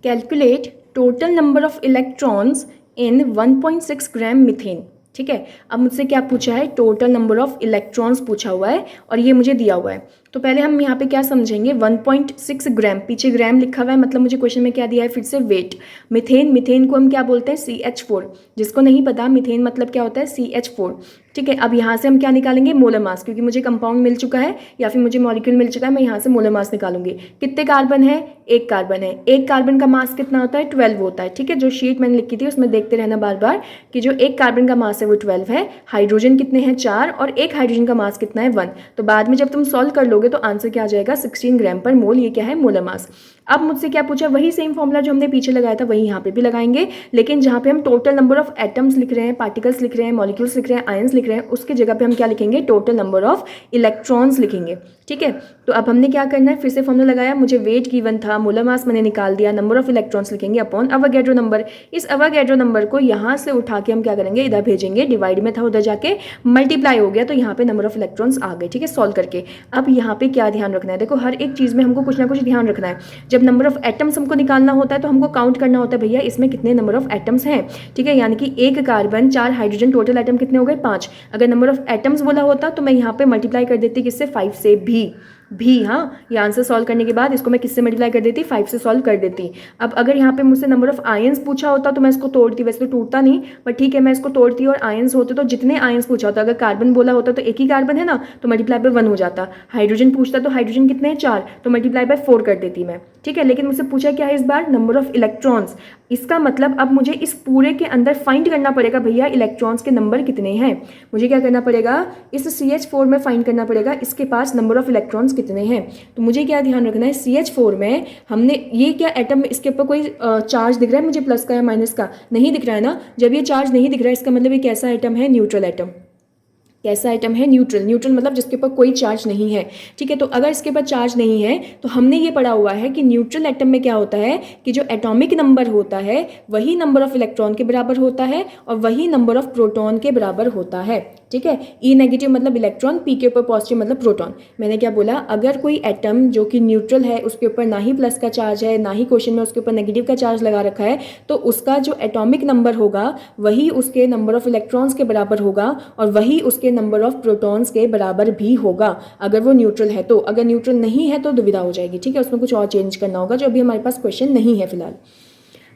Calculate total number of electrons in 1.6 gram methane, ठीक है। अब मुझसे क्या पूछा है? टोटल नंबर ऑफ इलेक्ट्रॉन्स पूछा हुआ है, और ये मुझे दिया हुआ है। तो पहले हम यहाँ पे क्या समझेंगे? 1.6 ग्राम, पीछे ग्राम लिखा हुआ है, मतलब मुझे क्वेश्चन में क्या दिया है? फिर से वेट। मिथेन को हम क्या बोलते हैं? CH4। जिसको नहीं पता मिथेन मतलब क्या होता है? CH4, ठीक है। अब यहाँ से हम क्या निकालेंगे? मोलर मास, क्योंकि मुझे कंपाउंड मिल चुका है या फिर मुझे मॉलिक्यूल मिल चुका है, मैं यहाँ से मोलर मास निकालूंगी। कितने कार्बन है? एक कार्बन है। एक कार्बन का मास कितना होता है? 12 होता है, ठीक है। जो शीट मैंने लिखी थी उसमें देखते रहना बार बार कि जो एक कार्बन का मास है वो 12 है। हाइड्रोजन कितने हैं? 4, और एक हाइड्रोजन का मास कितना है? 1। तो बाद में जब तुम सॉल्व कर लोगे तो आंसर क्या आ जाएगा? 16 ग्राम पर मोल। ये क्या है? Molar mass. अब मुझसे क्या पूछा? वही सेम फॉर्मूला जो हमने पीछे लगाया था वही यहाँ पे भी लगाएंगे, लेकिन जहाँ पे हम टोटल नंबर ऑफ एटम्स लिख रहे हैं, पार्टिकल्स लिख रहे हैं, मॉलिक्यूल्स लिख रहे हैं, आयंस लिख रहे हैं, उसकी जगह पे हम क्या लिखेंगे? टोटल नंबर ऑफ इलेक्ट्रॉन्स लिखेंगे, ठीक है। तो अब हमने क्या करना है? फिर से फॉर्मूला लगाया, मुझे वेट गिवन था, मोलर मास मैंने निकाल दिया, नंबर ऑफ इलेक्ट्रॉन्स लिखेंगे अपॉन अवोगैड्रो नंबर। इस अवोगैड्रो नंबर को यहाँ से उठा के हम क्या करेंगे? इधर भेजेंगे, डिवाइड में था उधर जाके मल्टीप्लाई हो गया, तो यहाँ पे नंबर ऑफ इलेक्ट्रॉन्स आ गए, ठीक है, सॉल्व करके। अब यहाँ पे क्या ध्यान रखना है? देखो हर एक चीज़ में हमको कुछ ना कुछ ध्यान रखना है। जब नंबर ऑफ एटम्स हमको निकालना होता है तो हमको काउंट करना होता है, भैया इसमें कितने नंबर ऑफ एटम्स हैं, ठीक है। यानी कि एक कार्बन 4 हाइड्रोजन, टोटल एटम कितने हो गए? 5। अगर नंबर ऑफ एटम्स बोला होता तो मैं यहाँ पे मल्टीप्लाई कर देती किससे? 5 से भी, हाँ, ये आंसर सॉल्व करने के बाद इसको मैं किससे मल्टीप्लाई कर देती? 5 से सॉल्व कर देती। अब अगर यहाँ पे मुझसे नंबर ऑफ आयंस पूछा होता तो मैं इसको तोड़ती, वैसे तो टूटता नहीं, बट ठीक है मैं इसको तोड़ती, और आयंस होते तो जितने आयंस पूछा होता, अगर कार्बन बोला होता तो एक ही कार्बन है ना, तो मल्टीप्लाई बाय 1 हो जाता। हाइड्रोजन पूछता तो हाइड्रोजन कितने हैं? 4, तो मल्टीप्लाई बाय 4 कर देती मैं, ठीक है। लेकिन मुझसे पूछा क्या है इस बार? Number of electrons. इसका मतलब अब मुझे इस पूरे के अंदर फाइंड करना पड़ेगा, भैया इलेक्ट्रॉन्स के नंबर कितने हैं। मुझे क्या करना पड़ेगा? इस CH4 में फाइंड करना पड़ेगा इसके पास नंबर ऑफ इलेक्ट्रॉन्स कितने हैं। तो मुझे क्या ध्यान रखना है? CH4 में हमने ये क्या एटम, इसके ऊपर कोई चार्ज दिख रहा है मुझे, प्लस का या माइनस का? नहीं दिख रहा है ना। जब ये चार्ज नहीं दिख रहा है इसका मतलब ये कैसा आइटम है? Neutral item. कैसा आइटम है? न्यूट्रल मतलब जिसके ऊपर कोई चार्ज नहीं है, ठीक है। तो अगर इसके ऊपर चार्ज नहीं है तो हमने ये पढ़ा हुआ है कि न्यूट्रल एटम में क्या होता है कि जो एटॉमिक नंबर होता है वही नंबर ऑफ इलेक्ट्रॉन के बराबर होता है और वही नंबर ऑफ प्रोटॉन के बराबर होता है, ठीक है। ई नेगेटिव मतलब इलेक्ट्रॉन, पी के ऊपर पॉजिटिव मतलब प्रोटॉन। मैंने क्या बोला, अगर कोई एटम जो कि न्यूट्रल है उसके ऊपर ना ही प्लस का चार्ज है ना ही क्वेश्चन में उसके ऊपर नेगेटिव का चार्ज लगा रखा है, तो उसका जो एटॉमिक नंबर होगा वही उसके नंबर ऑफ इलेक्ट्रॉन्स के बराबर होगा और वही उसके नंबर ऑफ प्रोटॉन्स के बराबर भी होगा अगर वो न्यूट्रल है तो। अगर न्यूट्रल नहीं है तो दुविधा हो जाएगी, ठीक है, उसमें कुछ और चेंज करना होगा जो अभी हमारे पास क्वेश्चन नहीं है फिलहाल।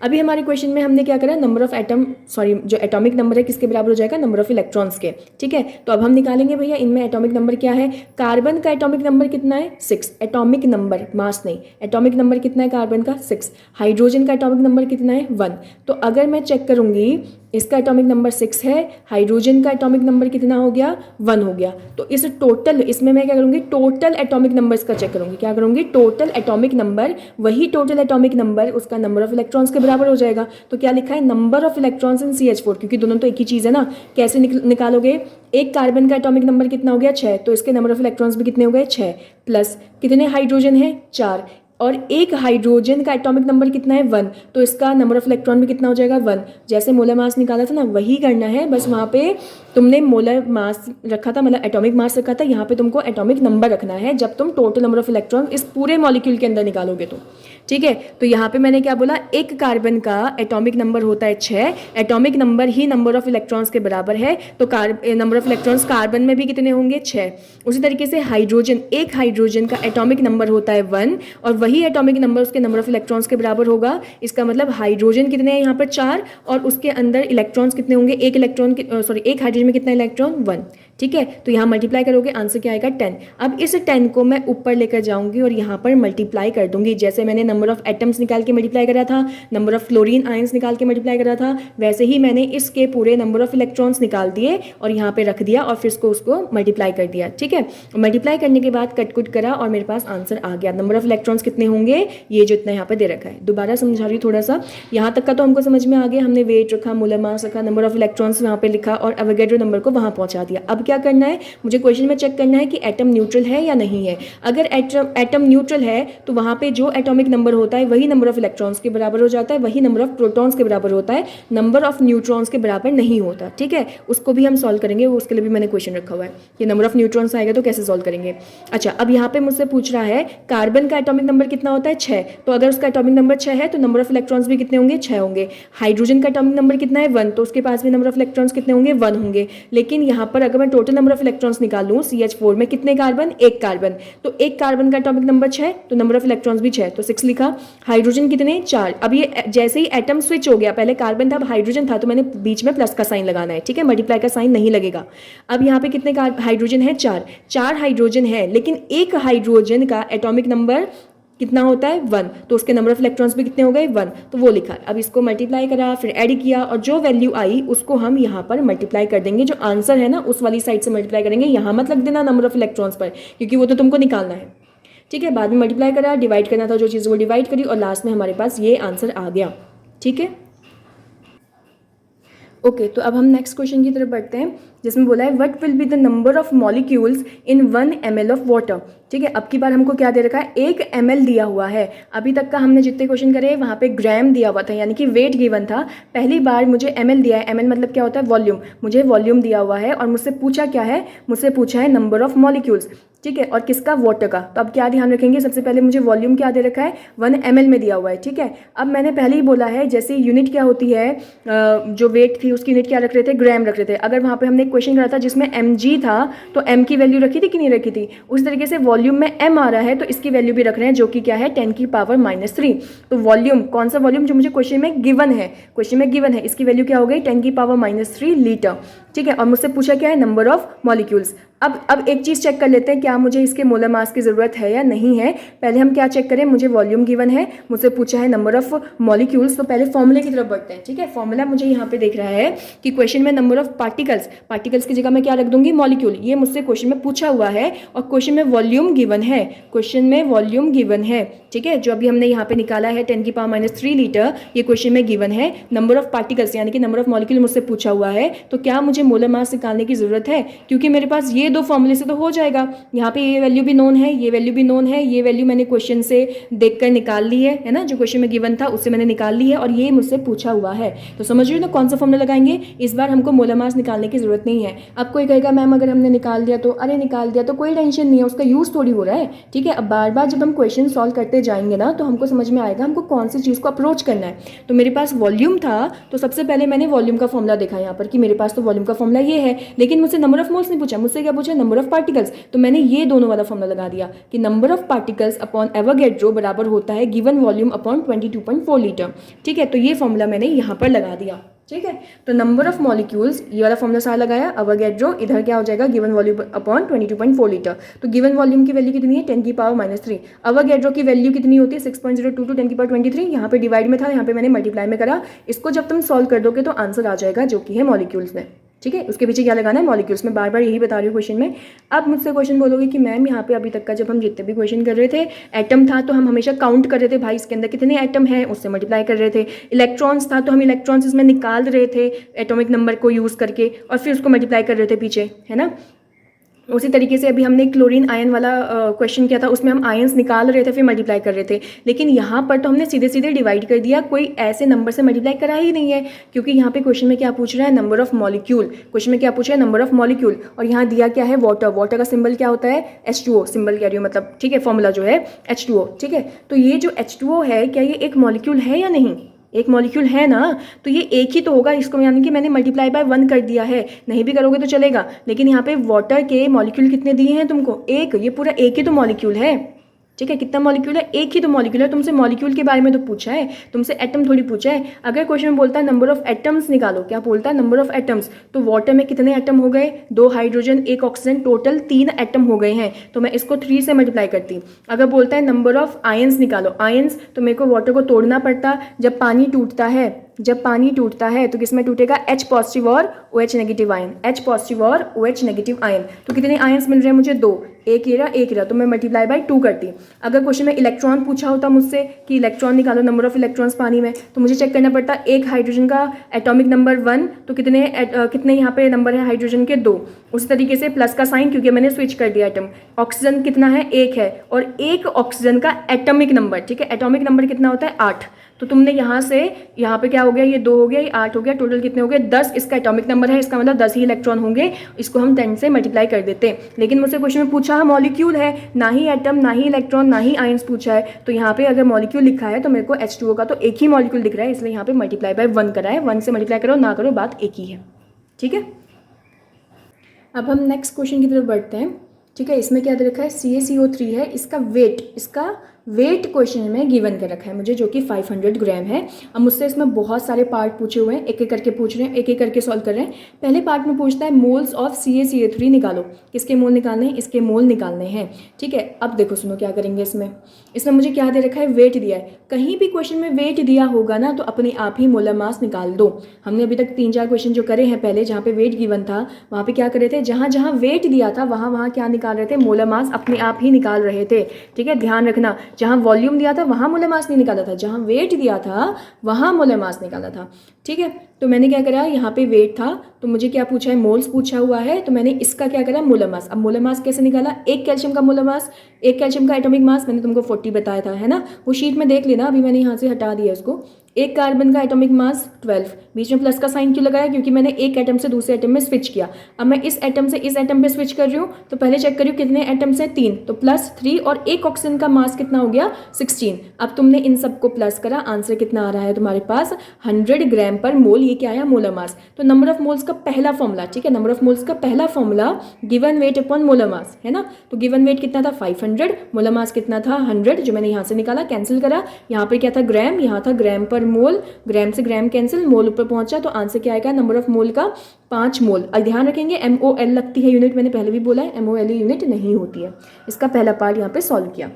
अभी हमारे क्वेश्चन में हमने क्या करा, नंबर ऑफ एटम जो एटॉमिक नंबर है किसके बराबर हो जाएगा, नंबर ऑफ इलेक्ट्रॉन्स के, ठीक है। तो अब हम निकालेंगे भैया इनमें एटॉमिक नंबर क्या है। कार्बन का एटॉमिक नंबर कितना है, 6। एटॉमिक नंबर, मास नहीं, एटॉमिक नंबर कितना है कार्बन का, 6। हाइड्रोजन का एटॉमिक नंबर कितना है, 1। तो अगर मैं चेक करूंगी इसका एटॉमिक नंबर 6 है, हाइड्रोजन का एटॉमिक नंबर कितना हो गया, 1 हो गया। तो इस टोटल, इसमें मैं क्या करूंगी, टोटल एटॉमिक नंबर्स का चेक करूंगी। क्या करूंगी, टोटल एटॉमिक नंबर, वही टोटल एटॉमिक नंबर उसका नंबर ऑफ इलेक्ट्रॉन्स के बराबर हो जाएगा। तो क्या लिखा है, number of electrons in CH4, क्योंकि दोनों तो एक ही चीज़ है ना। कैसे निकालोगे, एक कार्बन का एटॉमिक नंबर कितना हो गया, 6, तो इसके नंबर ऑफ इलेक्ट्रॉन्स भी कितने हो गए, 6, प्लस कितने हाइड्रोजन है, 4, और एक हाइड्रोजन का एटॉमिक नंबर कितना है, 1, तो इसका नंबर ऑफ इलेक्ट्रॉन भी कितना हो जाएगा, 1। जैसे मोलर मास निकाला था ना वही करना है, बस वहाँ पे तुमने मोलर मास रखा था, मतलब एटॉमिक मास रखा था, यहाँ पे तुमको एटॉमिक नंबर रखना है जब तुम टोटल नंबर ऑफ इलेक्ट्रॉन इस पूरे मॉलिक्यूल के अंदर निकालोगे तो, ठीक है। तो यहाँ पे मैंने क्या बोला, एक कार्बन का एटॉमिक नंबर होता है 6, atomic number he number of electrons के बराबर है, तो नंबर ऑफ इलेक्ट्रॉन्स कार्बन में भी कितने होंगे, 6। उसी तरीके से हाइड्रोजन, एक हाइड्रोजन का एटॉमिक नंबर होता है 1 और वही एटॉमिक नंबर उसके नंबर ऑफ इलेक्ट्रॉन्स के बराबर होगा। इसका मतलब हाइड्रोजन कितने हैं यहाँ पर, 4, और उसके अंदर इलेक्ट्रॉन्स कितने होंगे, एक हाइड्रोजन में कितना इलेक्ट्रॉन, 1, ठीक है। तो यहाँ मल्टीप्लाई करोगे, आंसर क्या आएगा, 10। अब इस 10 को मैं ऊपर लेकर जाऊंगी और यहाँ पर मल्टीप्लाई कर दूंगी। जैसे मैंने नंबर ऑफ एटम्स निकाल के मल्टीप्लाई करा था, नंबर ऑफ फ्लोरीन आयंस निकाल के मल्टीप्लाई करा था, वैसे ही मैंने इसके पूरे नंबर ऑफ इलेक्ट्रॉन्स निकाल दिए और यहाँ पे रख दिया और फिर उसको मल्टीप्लाई कर दिया, ठीक है। मल्टीप्लाई करने के बाद कट कुट करा और मेरे पास आंसर आ गया। नंबर ऑफ इलेक्ट्रॉन्स कितने होंगे, ये जो इतना यहाँ पे दे रखा है। दोबारा समझा रही हूँ थोड़ा सा, यहाँ तक का तो हमको समझ में आ गया, हमने वेट रखा, मोलर मास रखा, नंबर ऑफ इलेक्ट्रॉन्स वहाँ पे लिखा और एवोगैड्रो नंबर को वहाँ पहुँचा दिया। अब क्या करना है, मुझे क्वेश्चन में चेक करना है कि एटम न्यूट्रल है या नहीं है। अगर एटम न्यूट्रल है तो वहाँ पे जो एटॉमिक नंबर होता है वही नंबर ऑफ इलेक्ट्रॉन्स के बराबर हो जाता है, वही नंबर ऑफ प्रोटॉन्स के बराबर होता है, नंबर ऑफ न्यूट्रॉन्स के बराबर नहीं होता, ठीक है। उसको भी हम सॉल्व करेंगे, उसके लिए भी मैंने क्वेश्चन रखा हुआ है कि नंबर ऑफ न्यूट्रॉन्स आएगा तो कैसे सॉल्व करेंगे। अच्छा, अब यहाँ पे मुझसे पूछ रहा है कार्बन का एटॉमिक नंबर कितना होता है, 6, तो अगर उसका एटॉमिक नंबर 6 है तो नंबर ऑफ इलेक्ट्रॉन्स भी कितने होंगे, 6 होंगे। हाइड्रोजन का एटॉमिक नंबर कितना है, 1, तो उसके पास भी नंबर ऑफ इलेक्ट्रॉन्स कितने होंगे, 1 होंगे। लेकिन यहाँ पर अगर मैं टोटल नंबर ऑफ इलेक्ट्रॉन्स निकालूं CH4 में कितने कार्बन, एक कार्बन, तो एक कार्बन का एटॉमिक नंबर 6, तो नंबर ऑफ इलेक्ट्रॉन्स भी 6, तो 6 लिखा। हाइड्रोजन कितने, 4। अब ये जैसे ही एटम स्विच हो गया, पहले कार्बन था अब हाइड्रोजन था, तो मैंने बीच में प्लस का साइन लगाना है, ठीक है, मल्टीप्लाई का साइन नहीं लगेगा। अब यहाँ पे कितने हाइड्रोजन है, 4 हाइड्रोजन है, लेकिन एक हाइड्रोजन का एटॉमिक नंबर कितना होता है, 1, तो उसके नंबर ऑफ इलेक्ट्रॉन्स भी कितने हो गए, 1, तो वो लिखा। अब इसको मल्टीप्लाई करा, फिर ऐड किया और जो वैल्यू आई उसको हम यहाँ पर मल्टीप्लाई कर देंगे। जो आंसर है ना उस वाली साइड से मल्टीप्लाई करेंगे, यहाँ मत लग देना नंबर ऑफ इलेक्ट्रॉन्स पर, क्योंकि वो तो तुमको निकालना है, ठीक है। बाद में मल्टीप्लाई करा, डिवाइड करना था जो चीज़ वो डिवाइड करी और लास्ट में हमारे पास ये आंसर आ गया, ठीक है। ओके, तो अब हम नेक्स्ट क्वेश्चन की तरफ बढ़ते हैं जिसमें बोला है what will be the number of molecules in 1 ml of water, ठीक है। अब की बार हमको क्या दे रखा है, 1 ml दिया हुआ है। अभी तक का हमने जितने क्वेश्चन करे वहाँ पे ग्राम दिया हुआ था, यानी कि वेट गिवन था। पहली बार मुझे ml दिया है, ml मतलब क्या होता है, वॉल्यूम। मुझे वॉल्यूम दिया हुआ है और मुझसे पूछा क्या है, मुझसे पूछा है नंबर ऑफ मॉलिक्यूल्स, ठीक है, और किसका, वाटर का। तो अब क्या ध्यान रखेंगे, सबसे पहले मुझे वॉल्यूम क्या दे रखा है, 1 ml में दिया हुआ है, ठीक है। अब मैंने पहले ही बोला है जैसे यूनिट क्या होती है, जो वेट थी उसकी यूनिट क्या रख रहे थे, ग्राम रख रहे थे। अगर वहाँ पे हमने एक क्वेश्चन करा था जिसमें mg था तो m की वैल्यू रखी थी कि नहीं रखी थी, उस तरीके से वॉल्यूम में m आ रहा है तो इसकी वैल्यू भी रख रहे हैं जो कि क्या है, 10 की पावर -3। तो वॉल्यूम, कौन सा वॉल्यूम जो मुझे क्वेश्चन में गिवन है, इसकी वैल्यू क्या हो गई, 10 की पावर -3 लीटर, ठीक है। और मुझसे पूछा क्या है, नंबर ऑफ मॉलिक्यूल्स। अब एक चीज़ चेक कर लेते हैं, क्या मुझे इसके मोलर मास की ज़रूरत है या नहीं है। पहले हम क्या चेक करें, मुझे वॉल्यूम गिवन है, मुझसे पूछा है नंबर ऑफ मॉलिक्यूल्स, तो पहले फॉर्मूले की तरफ बढ़ते हैं, ठीक है। फॉर्मूला मुझे यहाँ पे देख रहा है कि क्वेश्चन में नंबर ऑफ पार्टिकल्स की जगह मैं क्या रख दूंगी, मॉलिक्यूल। ये मुझसे क्वेश्चन में पूछा हुआ है और क्वेश्चन में वॉल्यूम गिवन है, ठीक है। जो अभी हमने यहाँ पे निकाला है 10 की पावर -3 लीटर, ये क्वेश्चन में गिवन है। नंबर ऑफ पार्टिकल्स यानी कि नंबर ऑफ मॉलिक्यूल मुझसे पूछा हुआ है, तो क्या मुझे मोलर मास निकालने की ज़रूरत है, क्योंकि मेरे पास ये दो फॉर्मूले से तो हो जाएगा। यहाँ पे ये वैल्यू भी नोन है, ये वैल्यू भी नोन है, ये वैल्यू मैंने क्वेश्चन से देखकर निकाल ली है ना, जो क्वेश्चन में गिवन था उससे मैंने निकाल ली है, और ये मुझसे पूछा हुआ है। तो समझ रहे हो ना कौन सा फॉर्मूला लगाएंगे। इस बार हमको मोलर मास निकालने की जरूरत नहीं है। अब कोई कहेगा मैम अगर हमने निकाल दिया तो, अरे निकाल दिया तो कोई टेंशन नहीं है, उसका यूज थोड़ी हो रहा है, ठीक है। अब बार बार जब हम क्वेश्चन सॉल्व करते जाएंगे ना तो हमको समझ में आएगा हमको कौन सी चीज़ को अप्रोच करना है। तो मेरे पास वॉल्यूम था तो सबसे पहले मैंने वॉल्यूम का फॉर्मूला देखा यहाँ पर कि मेरे पास तो वॉल्यूम का फॉर्मूला ये है, लेकिन मुझसे नंबर ऑफ मोल्स नहीं पूछा, मुझसे क्या पूछा, नंबर ऑफ पार्टिकल्स। तो मैंने ये दोनों वाला फॉर्मूला लगा दिया कि number of particles upon Avogadro बराबर होता है गिवन वॉल्यूम अपॉन 22.4 लीटर, ठीक है। तो ये फॉर्मूला मैंने यहाँ पर लगा दिया, ठीक है। तो नंबर ऑफ मॉलिक्यूल्स ये वाला फॉर्मूला सारा लगाया, अवोगैड्रो इधर क्या हो जाएगा गिवन वॉल्यूम अपॉन 22.4 लीटर। तो गिवन वॉल्यूम की वैल्यू कितनी है 10 की पावर -3। अवोगैड्रो की वैल्यू कितनी होती है 6.02 10 की पावर 23। यहाँ पे डिवाइड में था, यहाँ पे मैंने मल्टीप्लाई में करा। इसको जब तुम सॉल्व कर दोगे तो आंसर आ जाएगा जो कि है मॉलिक्यूल्स में, ठीक है। उसके पीछे क्या लगाना है, मॉलिक्यूल्स में। बार बार यही बता रही हूँ क्वेश्चन में। अब मुझसे क्वेश्चन बोलोगे कि मैम यहाँ पे अभी तक का जब हम जितने भी क्वेश्चन कर रहे थे, एटम था तो हम हमेशा काउंट कर रहे थे, भाई इसके अंदर कितने एटम हैं उससे मल्टीप्लाई कर रहे थे। इलेक्ट्रॉन्स था तो हम इलेक्ट्रॉन्स इसमें निकाल रहे थे एटॉमिक नंबर को यूज़ करके और फिर उसको मल्टीप्लाई कर रहे थे पीछे, है ना। उसी तरीके से अभी हमने क्लोरीन आयन वाला क्वेश्चन किया था, उसमें हम आयंस निकाल रहे थे फिर मल्टीप्लाई कर रहे थे। लेकिन यहाँ पर तो हमने सीधे सीधे डिवाइड कर दिया, कोई ऐसे नंबर से मल्टीप्लाई करा ही नहीं है, क्योंकि यहाँ पे क्वेश्चन में क्या पूछ रहा है, नंबर ऑफ मॉलिक्यूल। क्वेश्चन में क्या पूछ रहा है, नंबर ऑफ मॉलिक्यूल, और यहाँ दिया क्या है, वाटर। वाटर का सिंबल क्या होता है, H2O सिंबल कह रही हूँ, मतलब ठीक है, फॉर्मूला जो है H2O, ठीक है। तो ये जो H2O है क्या ये एक मॉलिक्यूल है या नहीं, एक मॉलिक्यूल है ना, तो ये एक ही तो होगा। इसको यानी कि मैंने मल्टीप्लाई बाय 1 कर दिया है, नहीं भी करोगे तो चलेगा। लेकिन यहाँ पे वाटर के मॉलिक्यूल कितने दिए हैं तुमको, एक, ये पूरा एक ही तो मॉलिक्यूल है, ठीक है। कितना मॉलिक्यूल है, एक ही तो मॉलिक्यूल है। तुमसे मॉलिक्यूल के बारे में तो पूछा है, तुमसे एटम थोड़ी पूछा है। अगर क्वेश्चन में बोलता है नंबर ऑफ एटम्स निकालो, क्या बोलता है, नंबर ऑफ एटम्स, तो वाटर में कितने एटम हो गए, 2 हाइड्रोजन 1 ऑक्सीजन, टोटल 3 एटम हो गए हैं। तो मैं इसको 3 से मल्टीप्लाई करती। अगर बोलता है नंबर ऑफ आयंस निकालो, आयंस, तो मेरे को वाटर को तोड़ना पड़ता। जब पानी टूटता है, जब पानी टूटता है तो किसमें टूटेगा, H पॉजिटिव और OH negative ion, H positive और OH नेगेटिव आयन। तो कितने आयंस मिल रहे हैं मुझे, 2, एक ये रहा एक रहा, तो मैं मल्टीप्लाई बाय 2 करती। अगर क्वेश्चन में इलेक्ट्रॉन पूछा होता मुझसे कि इलेक्ट्रॉन निकालो, नंबर ऑफ इलेक्ट्रॉन्स पानी में, तो मुझे चेक करना पड़ता एक हाइड्रोजन का एटॉमिक नंबर 1, तो कितने यहाँ पे नंबर है हाइड्रोजन के, 2। उसी तरीके से प्लस का साइन, क्योंकि मैंने स्विच कर दिया एटम। ऑक्सीजन कितना है, 1 है, और एक ऑक्सीजन का एटॉमिक नंबर, ठीक है, एटॉमिक नंबर कितना होता है, 8। तो तुमने यहाँ से यहाँ पे क्या हो गया, ये 2 हो गया, ये 8 हो गया, टोटल कितने हो गए, 10 इसका एटॉमिक नंबर है, इसका मतलब 10 ही इलेक्ट्रॉन होंगे। इसको हम 10 से मल्टीप्लाई कर देते। लेकिन मुझसे क्वेश्चन में पूछा मॉलिक्यूल है, ना ही एटम, ना ही इलेक्ट्रॉन, ना ही आयंस पूछा है। तो यहाँ पे अगर मॉलिक्यूल लिखा है तो मेरे को H2O का तो एक ही मॉलिक्यूल दिख रहा है, इसलिए यहाँ पे मल्टीप्लाई बाय 1 करा है। 1 से मल्टीप्लाई करो ना करो, बात एक ही है, ठीक है। अब हम नेक्स्ट क्वेश्चन की तरफ बढ़ते हैं, ठीक है। इसमें क्या दे रखा है, CaCO3 है, इसका वेट क्वेश्चन में गिवन कर रखा है मुझे, जो कि 500 ग्राम है। अब मुझसे इसमें बहुत सारे पार्ट पूछे हुए हैं, एक एक करके पूछ रहे हैं, एक एक करके सॉल्व कर रहे हैं। पहले पार्ट में पूछता है मोल्स ऑफ CaCO3 निकालो, किसके मोल निकालने हैं, इसके मोल निकालने हैं, ठीक है। अब देखो सुनो क्या करेंगे, इसमें मुझे क्या दे रखा है, वेट दिया है। कहीं भी क्वेश्चन में वेट दिया होगा ना तो अपने आप ही मोलर मास निकाल दो। हमने अभी तक 3-4 क्वेश्चन जो करे हैं पहले, जहाँ पे वेट गिवन था वहाँ पे क्या कर रहे थे, जहाँ जहाँ वेट दिया था वहाँ क्या निकाल रहे थे, मोलर मास अपने आप ही निकाल रहे थे, ठीक है। ध्यान रखना, जहाँ वॉल्यूम दिया था वहाँ मोलर मास नहीं निकाला था, जहाँ वेट दिया था वहाँ मोलर मास निकाला था, ठीक है। तो मैंने क्या करा, यहाँ पे वेट था तो मुझे क्या पूछा है, मोल्स पूछा हुआ है, तो मैंने इसका क्या करा, मोलर मास। अब मोलर मास कैसे निकाला, एक कैल्शियम का मोलर मास, एक कैल्शियम का एटॉमिक मास मैंने तुमको 40 बताया था, है ना, वो शीट में देख लेना, अभी मैंने यहाँ से हटा दिया उसको। एक कार्बन का एटॉमिक मास 12, बीच में प्लस का साइन क्यों लगाया, क्योंकि मैंने एक एटम से दूसरे एटम में स्विच किया। अब मैं इस एटम से इस एटम पे स्विच कर रही हूँ, तो पहले चेक करियो कितने एटम्स हैं, 3, तो +3, और एक ऑक्सीजन का मास कितना हो गया, 16। अब तुमने इन सबको प्लस करा, आंसर कितना आ रहा है तुम्हारे पास, 100 ग्राम पर मोल, ये क्या आया, मोलर मास। तो नंबर ऑफ मोल्स का पहला फॉर्मूला, ठीक है, नंबर ऑफ मोल्स का पहला formula given weight upon molar मास, है ना। तो गिवन वेट कितना था, 500, मोलर मास कितना था, 100, जो मैंने यहाँ से निकाला, कैंसिल करा। यहाँ पे क्या था, ग्राम, यहाँ था ग्राम पर मोल, ग्राम से ग्राम कैंसिल, मोल ऊपर पहुंचा, तो आंसर क्या आएगा, नंबर ऑफ मोल का 5 मोल। और ध्यान रखेंगे MOL लगती है यूनिट, मैंने पहले भी बोला है MOL यूनिट नहीं होती है। इसका पहला पार्ट यहाँ पे सॉल्व किया।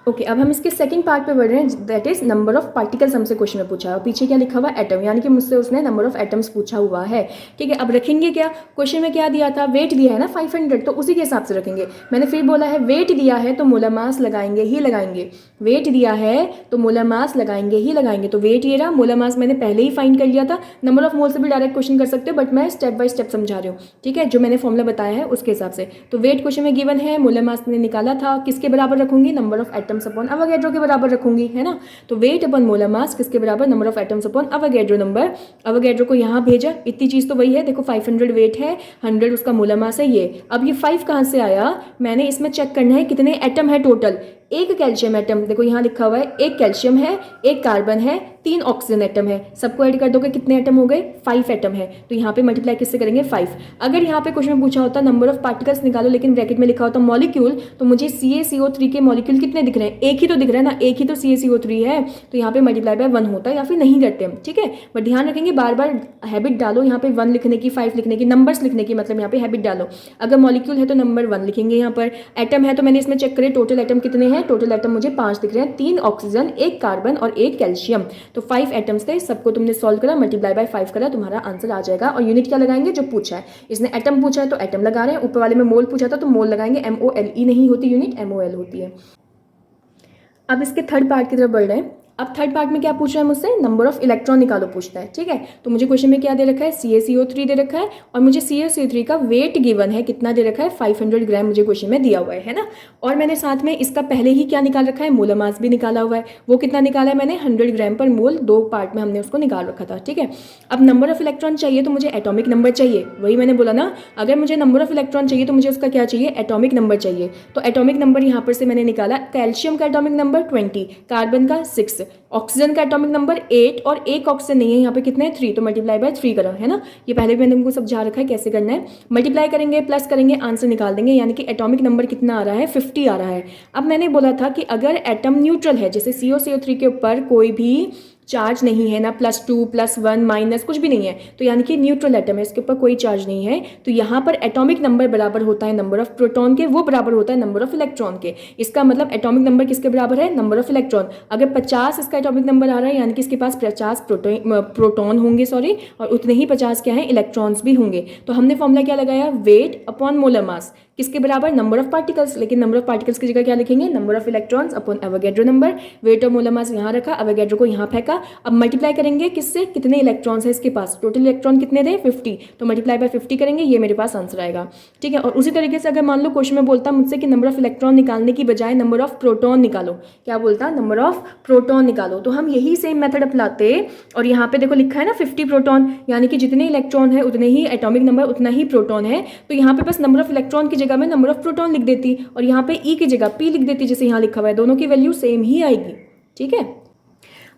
ओके अब हम इसके सेकंड पार्ट पे बढ़ रहे हैं, that is number of particles हमसे क्वेश्चन में पूछा है और पीछे क्या लिखा हुआ है एटम, यानी कि मुझसे उसने नंबर ऑफ एटम्स पूछा हुआ है। ठीक है, अब रखेंगे क्या, क्वेश्चन में क्या दिया था, वेट दिया है ना 500, तो उसी के हिसाब से रखेंगे। मैंने फिर बोला है वेट दिया है तो मोलर मास लगाएंगे ही लगाएंगे, वेट दिया है तो मोलर मास लगाएंगे ही लगाएंगे। तो वेट ये रहा, मोलर मास मैंने पहले ही फाइंड कर लिया था। नंबर ऑफ मोल से भी डायरेक्ट क्वेश्चन कर सकते हो बट मैं स्टेप बाय स्टेप समझा रही हूँ। ठीक है, जो मैंने फॉर्मूला बताया है उसके हिसाब से। तो वेट क्वेश्चन में गिवन है, मोलर मास मैंने निकाला था, किसके बराबर रखूंगी, नंबर ऑफ एटम्स अपॉन अवोगैड्रो के बराबर रखूंगी, है ना। तो वेट अपॉन मोलर मास किसके बराबर, number of atoms upon Avogadro number. Avogadro को यहाँ भेजा, इतनी चीज़ तो वही है, देखो 500 वेट है, 100 उसका मोलर मास है ये। अब ये 5 कहाँ से आया, मैंने इसमें चेक करना है कितने एटम है टोटल। एक कैल्शियम एटम, देखो यहाँ लिखा हुआ है, एक कैल्शियम है, एक कार्बन है, 3 ऑक्सीजन एटम है, सबको ऐड कर दोगे कितने एटम हो गए, 5 एटम है। तो यहाँ पे मल्टीप्लाई किससे करेंगे, 5। अगर यहाँ पे क्वेश्चन में पूछा होता नंबर ऑफ पार्टिकल्स निकालो लेकिन ब्रैकेट में लिखा होता मॉलिक्यूल, तो मुझे CaCO3 के मॉलिक्यूल कितने दिख रहे हैं, एक ही तो दिख रहा है ना, एक ही तो CaCO3 है, तो यहाँ पे मल्टीप्लाई बाय 1 होता है या फिर नहीं करते हम। ठीक है, बट ध्यान रखेंगे बार बार हैबिट डालो यहाँ पे 1 लिखने की, 5 लिखने की, नंबर्स लिखने की, मतलब यहाँ पे हैबिट डालो। अगर मॉलिक्यूल है तो नंबर 1 लिखेंगे यहाँ पर, एटम है तो मैंने इसमें चेक करे टोटल एटम कितने हैं, टोटल एटम मुझे 5 दिख रहे हैं, 3 ऑक्सीजन, 1 कार्बन और 1 कैल्शियम। तो 5 एटम्स थे, सबको तुमने सॉल्व करा, मल्टीप्लाई बाय 5 करा, तुम्हारा आंसर आ जाएगा। और यूनिट क्या लगाएंगे, जो पूछा है, इसने एटम पूछा है तो एटम लगा रहे हैं, ऊपर वाले में मोल पूछा था तो मोल लगाएंगे, MOLE नहीं होती यूनिट, MOL होती है। अब इसके थर्ड पार्ट की तरफ बढ़ रहे हैं। अब थर्ड पार्ट में क्या पूछ रहा है मुझसे, नंबर ऑफ इलेक्ट्रॉन निकालो पूछता है। ठीक है, तो मुझे क्वेश्चन में क्या दे रखा है, CaCO3 दे रखा है और मुझे CaCO3 का वेट गिवन है, कितना दे रखा है, 500 ग्राम मुझे क्वेश्चन में दिया हुआ है ना। और मैंने साथ में इसका पहले ही क्या निकाल रखा है, मोलर मास भी निकाला हुआ है। वो कितना निकाला है मैंने, 100 ग्राम पर मोल, 2 पार्ट में हमने उसको निकाल रखा था। ठीक है, अब नंबर ऑफ इलेक्ट्रॉन चाहिए तो मुझे एटॉमिक नंबर चाहिए, वही मैंने बोला ना, अगर मुझे नंबर ऑफ इलेक्ट्रॉन चाहिए तो मुझे उसका क्या चाहिए, एटॉमिक नंबर चाहिए। तो एटॉमिक नंबर यहाँ पर से मैंने निकाला, कैल्शियम का एटॉमिक नंबर 20, कार्बन का 6, ऑक्सीजन का एटॉमिक नंबर 8 और एक ऑक्सीजन नहीं है यहाँ पे, कितने हैं, 3, तो मल्टीप्लाई बाय 3 करा है ना। ये पहले भी मैंने तुमको समझा रखा है कैसे करना है, मल्टीप्लाई करेंगे प्लस करेंगे आंसर निकाल देंगे, यानी कि एटॉमिक नंबर कितना आ रहा है, 50 आ रहा है। अब मैंने बोला था कि अगर एटम न्यूट्रल है, जैसे COCO3 के ऊपर कोई भी चार्ज नहीं है ना, +2 +1 माइनस कुछ भी नहीं है, तो यानी कि न्यूट्रल एटम है, इसके ऊपर कोई चार्ज नहीं है, तो यहाँ पर एटॉमिक नंबर बराबर होता है नंबर ऑफ प्रोटॉन के, वो बराबर होता है नंबर ऑफ इलेक्ट्रॉन के। इसका मतलब एटॉमिक नंबर किसके बराबर है, नंबर ऑफ इलेक्ट्रॉन। अगर 50 इसका एटॉमिक नंबर आ रहा है यानी कि इसके पास 50 प्रोटॉन होंगे, सॉरी, और उतने ही 50 क्या है, इलेक्ट्रॉन्स भी होंगे। तो हमने फॉर्मूला क्या लगाया, वेट अपॉन मोलर मास, किसके बराबर, नंबर ऑफ पार्टिकल्स, लेकिन नंबर ऑफ पार्टिकल्स की जगह क्या लिखेंगे, number of electrons upon Avogadro number. Weight और मोलर मास यहाँ रखा, एवोगैड्रो को यहाँ फेंका। अब मल्टीप्लाई करेंगे किससे, कितने इलेक्ट्रॉन्स है इसके पास, टोटल इलेक्ट्रॉन कितने थे, 50, तो मल्टीप्लाई बाय 50 करेंगे, ये मेरे पास आंसर आएगा। ठीक है, और उसी तरीके से अगर मान लो क्वेश्चन में बोलता मुझसे कि नंबर ऑफ इलेक्ट्रॉन निकालने की बजाय नंबर ऑफ प्रोटॉन निकालो, क्या बोलता, नंबर ऑफ प्रोटॉन निकालो, तो हम यही सेम मेथड अपनाते। और यहाँ पे देखो लिखा है ना 50 प्रोटॉन, यानी कि जितने इलेक्ट्रॉन है उतने ही एटॉमिक नंबर, उतना ही प्रोटॉन है, तो यहाँ पे बस नंबर ऑफ इलेक्ट्रॉन की जगह में नंबर ऑफ प्रोटॉन लिख देती और यहाँ पे E की जगह P लिख देती, जैसे यहाँ लिखा हुआ है, दोनों की वैल्यू सेम ही आएगी। ठीक है,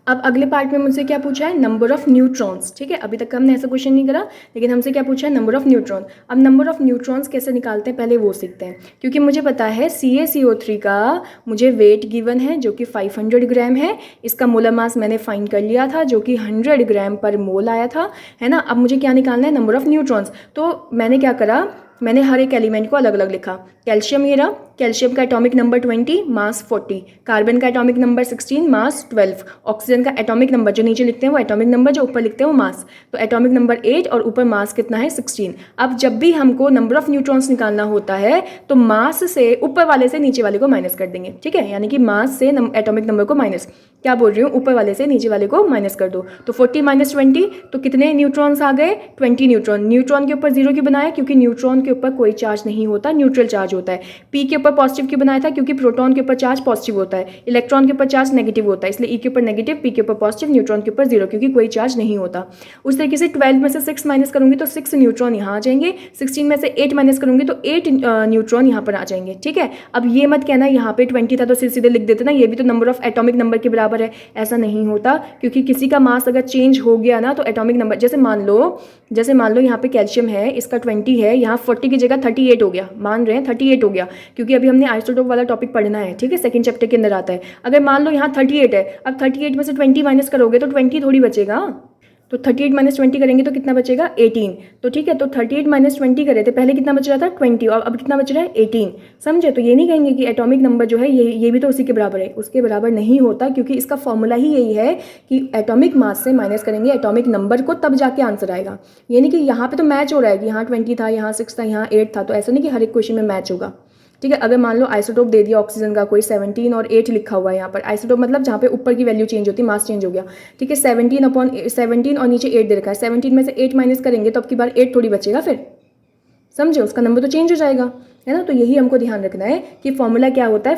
अब अगले पार्ट में मुझसे क्या पूछा है, नंबर ऑफ न्यूट्रॉन्स। ठीक है, अभी तक हमने ऐसा क्वेश्चन नहीं करा, लेकिन हमसे क्या पूछा है, नंबर ऑफ न्यूट्रॉन। अब नंबर ऑफ न्यूट्रॉन्स कैसे निकालते हैं पहले वो सीखते हैं, क्योंकि मुझे पता है CaCO3 का मुझे वेट गिवन है जो कि 500 ग्राम है, इसका मोलर मास मैंने फाइंड कर लिया था जो कि 100 ग्राम पर मोल आया था, है ना। अब मुझे क्या निकालना है, नंबर ऑफ न्यूट्रॉन्स। तो मैंने क्या करा, मैंने हर एक एलिमेंट को अलग अलग लिखा। कैल्शियम ये रहा, कैल्शियम का एटॉमिक नंबर 20, मास 40, कार्बन का एटॉमिक नंबर 16, मास 12, ऑक्सीजन का एटॉमिक नंबर जो नीचे लिखते हैं वो एटॉमिक नंबर, जो ऊपर लिखते हैं वो मास, तो एटॉमिक नंबर 8 और ऊपर मास कितना है, 16। अब जब भी हमको नंबर ऑफ न्यूट्रॉन्स निकालना होता है तो मास से ऊपर वाले से नीचे वाले को माइनस कर देंगे। ठीक है, यानी कि मास से एटॉमिक नंबर को माइनस, क्या बोल रही हूँ, ऊपर वाले से नीचे वाले को माइनस कर दो। तो 40 - 20 तो कितने न्यूट्रॉन्स आ गए, 20 न्यूट्रॉन। न्यूट्रॉन के ऊपर 0 क्यों बनाया, क्योंकि न्यूट्रॉन के ऊपर कोई चार्ज नहीं होता, न्यूट्रल चार्ज होता है। पी के ऊपर पॉजिटिव क्यों बनाया था, क्योंकि प्रोटॉन के ऊपर चार्ज पॉजिटिव होता है, इलेक्ट्रॉन के ऊपर चार्ज नेगेटिव होता है, इसलिए ई के ऊपर नेगेटिव, पी के ऊपर पॉजिटिव, न्यूट्रॉन के ऊपर 0, क्योंकि कोई चार्ज नहीं होता। उस तरीके से 12 में से 6 माइनस करूंगी तो 6 न्यूट्रॉन यहाँ आ जाएंगे, 16 में से 8 माइनस करूंगी तो 8 न्यूट्रॉन यहाँ पर आ जाएंगे। ठीक है, अब ये मत कहना यहाँ पे 20 था तो सीधे लिख देते ना, ये भी तो नंबर ऑफ एटॉमिक नंबर के बराबर है, ऐसा नहीं होता, क्योंकि किसी का मास अगर चेंज हो गया ना तो एटॉमिक नंबर, जैसे मान लो यहाँ पे कैल्शियम है, इसका 20 है, यहाँ 40 की जगह 38 हो गया, मान रहे हैं 38 हो गया, क्योंकि अभी हमने आइसोटोप वाला टॉपिक पढ़ना है। ठीक है, सेकंड चैप्टर के अंदर आता है। अगर मान लो यहाँ 38 है, अब 38 में से 20 माइनस करोगे तो 20 थोड़ी बचेगा, तो 38 माइनस 20 करेंगे तो कितना बचेगा 18। तो ठीक है, तो 38 माइनस 20 करे थे, पहले कितना बच रहा था 20 और अब कितना बच रहा है 18। समझे? तो ये नहीं कहेंगे कि एटॉमिक नंबर जो है ये भी तो उसी के बराबर है, उसके बराबर नहीं होता, क्योंकि इसका फॉर्मूला ही यही है कि एटॉमिक मास से माइनस करेंगे एटॉमिक नंबर को, तब जाके आंसर आएगा। ये नहीं कि यहाँ पे तो मैच हो रहा है कि यहाँ 20 था, यहाँ 6 था, यहाँ 8 था, तो ऐसा नहीं कि हर एक क्वेश्चन में मैच होगा। ठीक है, अगर मान लो आइसोटोप दे दिया ऑक्सीजन का कोई 17 और 8 लिखा हुआ है यहाँ पर, आइसोटोप मतलब जहाँ पे ऊपर की वैल्यू चेंज होती है, मास चेंज हो गया। ठीक है, 17 और नीचे 8 दे रखा है, 17 में से 8 माइनस करेंगे तो अब की बार 8 थोड़ी बचेगा फिर, समझे? उसका नंबर तो चेंज हो जाएगा, है ना। तो यही हमको ध्यान रखना है कि फॉर्मूला क्या होता है,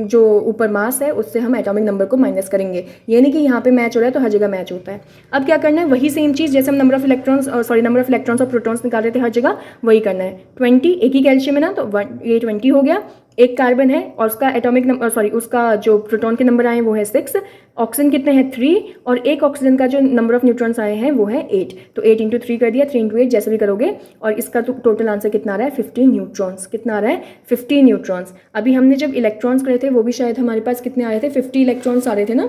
जो ऊपर मास है उससे हम एटॉमिक नंबर को माइनस करेंगे। ये नहीं कि यहाँ पे मैच हो रहा है तो हर जगह मैच होता है। अब क्या करना है, वही सेम चीज़ जैसे हम नंबर ऑफ इलेक्ट्रॉन्स और प्रोटॉन्स निकाल रहे थे हर जगह, वही करना है। 20 एक ही कैल्शियम है ना, तो ये 20 हो गया। एक कार्बन है और उसका एटॉमिक नंबर उसका जो प्रोटॉन के नंबर आए हैं वो है 6, ऑक्सीजन कितने हैं 3, और एक ऑक्सीजन का जो नंबर ऑफ न्यूट्रॉन्स आए हैं वो है 8। तो 8 × 3 कर दिया, 3 × 8 जैसे भी करोगे, और इसका तो टोटल आंसर कितना आ रहा है 15 न्यूट्रॉन्स। कितना आ रहा है 15 न्यूट्रॉन्स। अभी हमने जब इलेक्ट्रॉन्स करे थे वो भी शायद हमारे पास कितने आ रहे थे 50 इलेक्ट्रॉन्स आ रहे थे ना,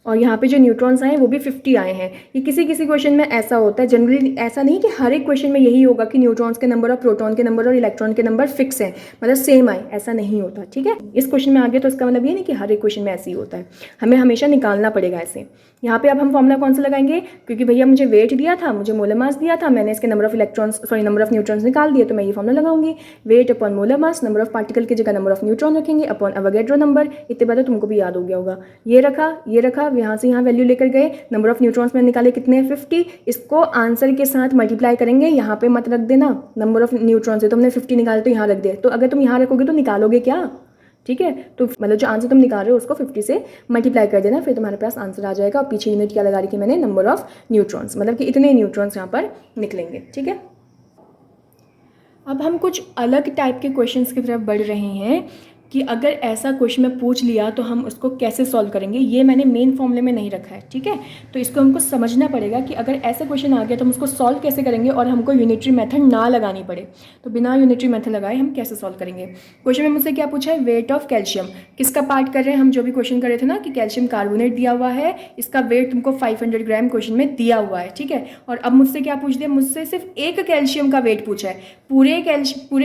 और यहाँ पे जो न्यूट्रॉन्स आए हैं वो भी 50 आए हैं। ये किसी किसी क्वेश्चन में ऐसा होता है, जनरली ऐसा नहीं कि हर एक क्वेश्चन में यही होगा कि न्यूट्रॉन्स के नंबर और प्रोटॉन के नंबर और इलेक्ट्रॉन के नंबर फिक्स हैं, मतलब सेम आए, ऐसा नहीं होता। ठीक है, इस क्वेश्चन में आ गया तो इसका मतलब ये नहीं कि हर एक क्वेश्चन में ऐसे ही होता है, हमें हमेशा निकालना पड़ेगा ऐसे। यहाँ पे अब हम फॉर्मूला कौन सा लगाएंगे, क्योंकि भैया मुझे वेट दिया था, मुझे मोलर मास दिया था, मैंने इसके नंबर ऑफ न्यूट्रॉन्स निकाल दिए, तो मैं ये फॉर्मूला लगाऊंगी, wait upon molar mass, number of particle की जगह नंबर ऑफ न्यूट्रॉन रखेंगे अपॉन अवोगाड्रो नंबर। इतने बार तो तुमको भी याद हो गया होगा। ये रखा, यहाँ से यहाँ वैल्यू लेकर गए, नंबर ऑफ न्यूट्रॉन्स में निकाले कितने 50, इसको आंसर के साथ मल्टीप्लाई करेंगे। यहाँ पे मत रख देना नंबर ऑफ न्यूट्रॉन्स है, तो हमने 50 निकाले तो यहाँ रख दे, तो अगर तुम यहाँ रखोगे तो निकालोगे क्या? ठीक है, तो मतलब जो आंसर तुम निकाल रहे हो उसको 50 से मल्टीप्लाई कर देना, फिर तुम्हारे पास आंसर आ जाएगा। और पीछे यूनिट क्या लगा रही थी मैंने, नंबर ऑफ न्यूट्रॉन्स, मतलब कि इतने न्यूट्रॉन्स यहाँ पर निकलेंगे। ठीक है, अब हम कुछ अलग टाइप के क्वेश्चंस की तरफ बढ़ रहे हैं कि अगर ऐसा क्वेश्चन में पूछ लिया तो हम उसको कैसे सॉल्व करेंगे। ये मैंने मेन फॉर्मूले में नहीं रखा है, ठीक है, तो इसको हमको समझना पड़ेगा कि अगर ऐसा क्वेश्चन आ गया तो हम उसको सॉल्व कैसे करेंगे और हमको यूनिटरी मेथड ना लगानी पड़े। तो बिना यूनिटरी मेथड लगाए हम कैसे सॉल्व करेंगे। क्वेश्चन में मुझसे क्या पूछा है, वेट ऑफ कैल्शियम, किसका पार्ट कर रहे हैं हम, जो भी क्वेश्चन कर रहे थे ना कि कैल्शियम कार्बोनेट दिया हुआ है, इसका वेट तुमको 500 ग्राम क्वेश्चन में दिया हुआ है। ठीक है, और अब मुझसे क्या पूछ दिया, मुझसे सिर्फ एक कैल्शियम का वेट पूछा है, पूरे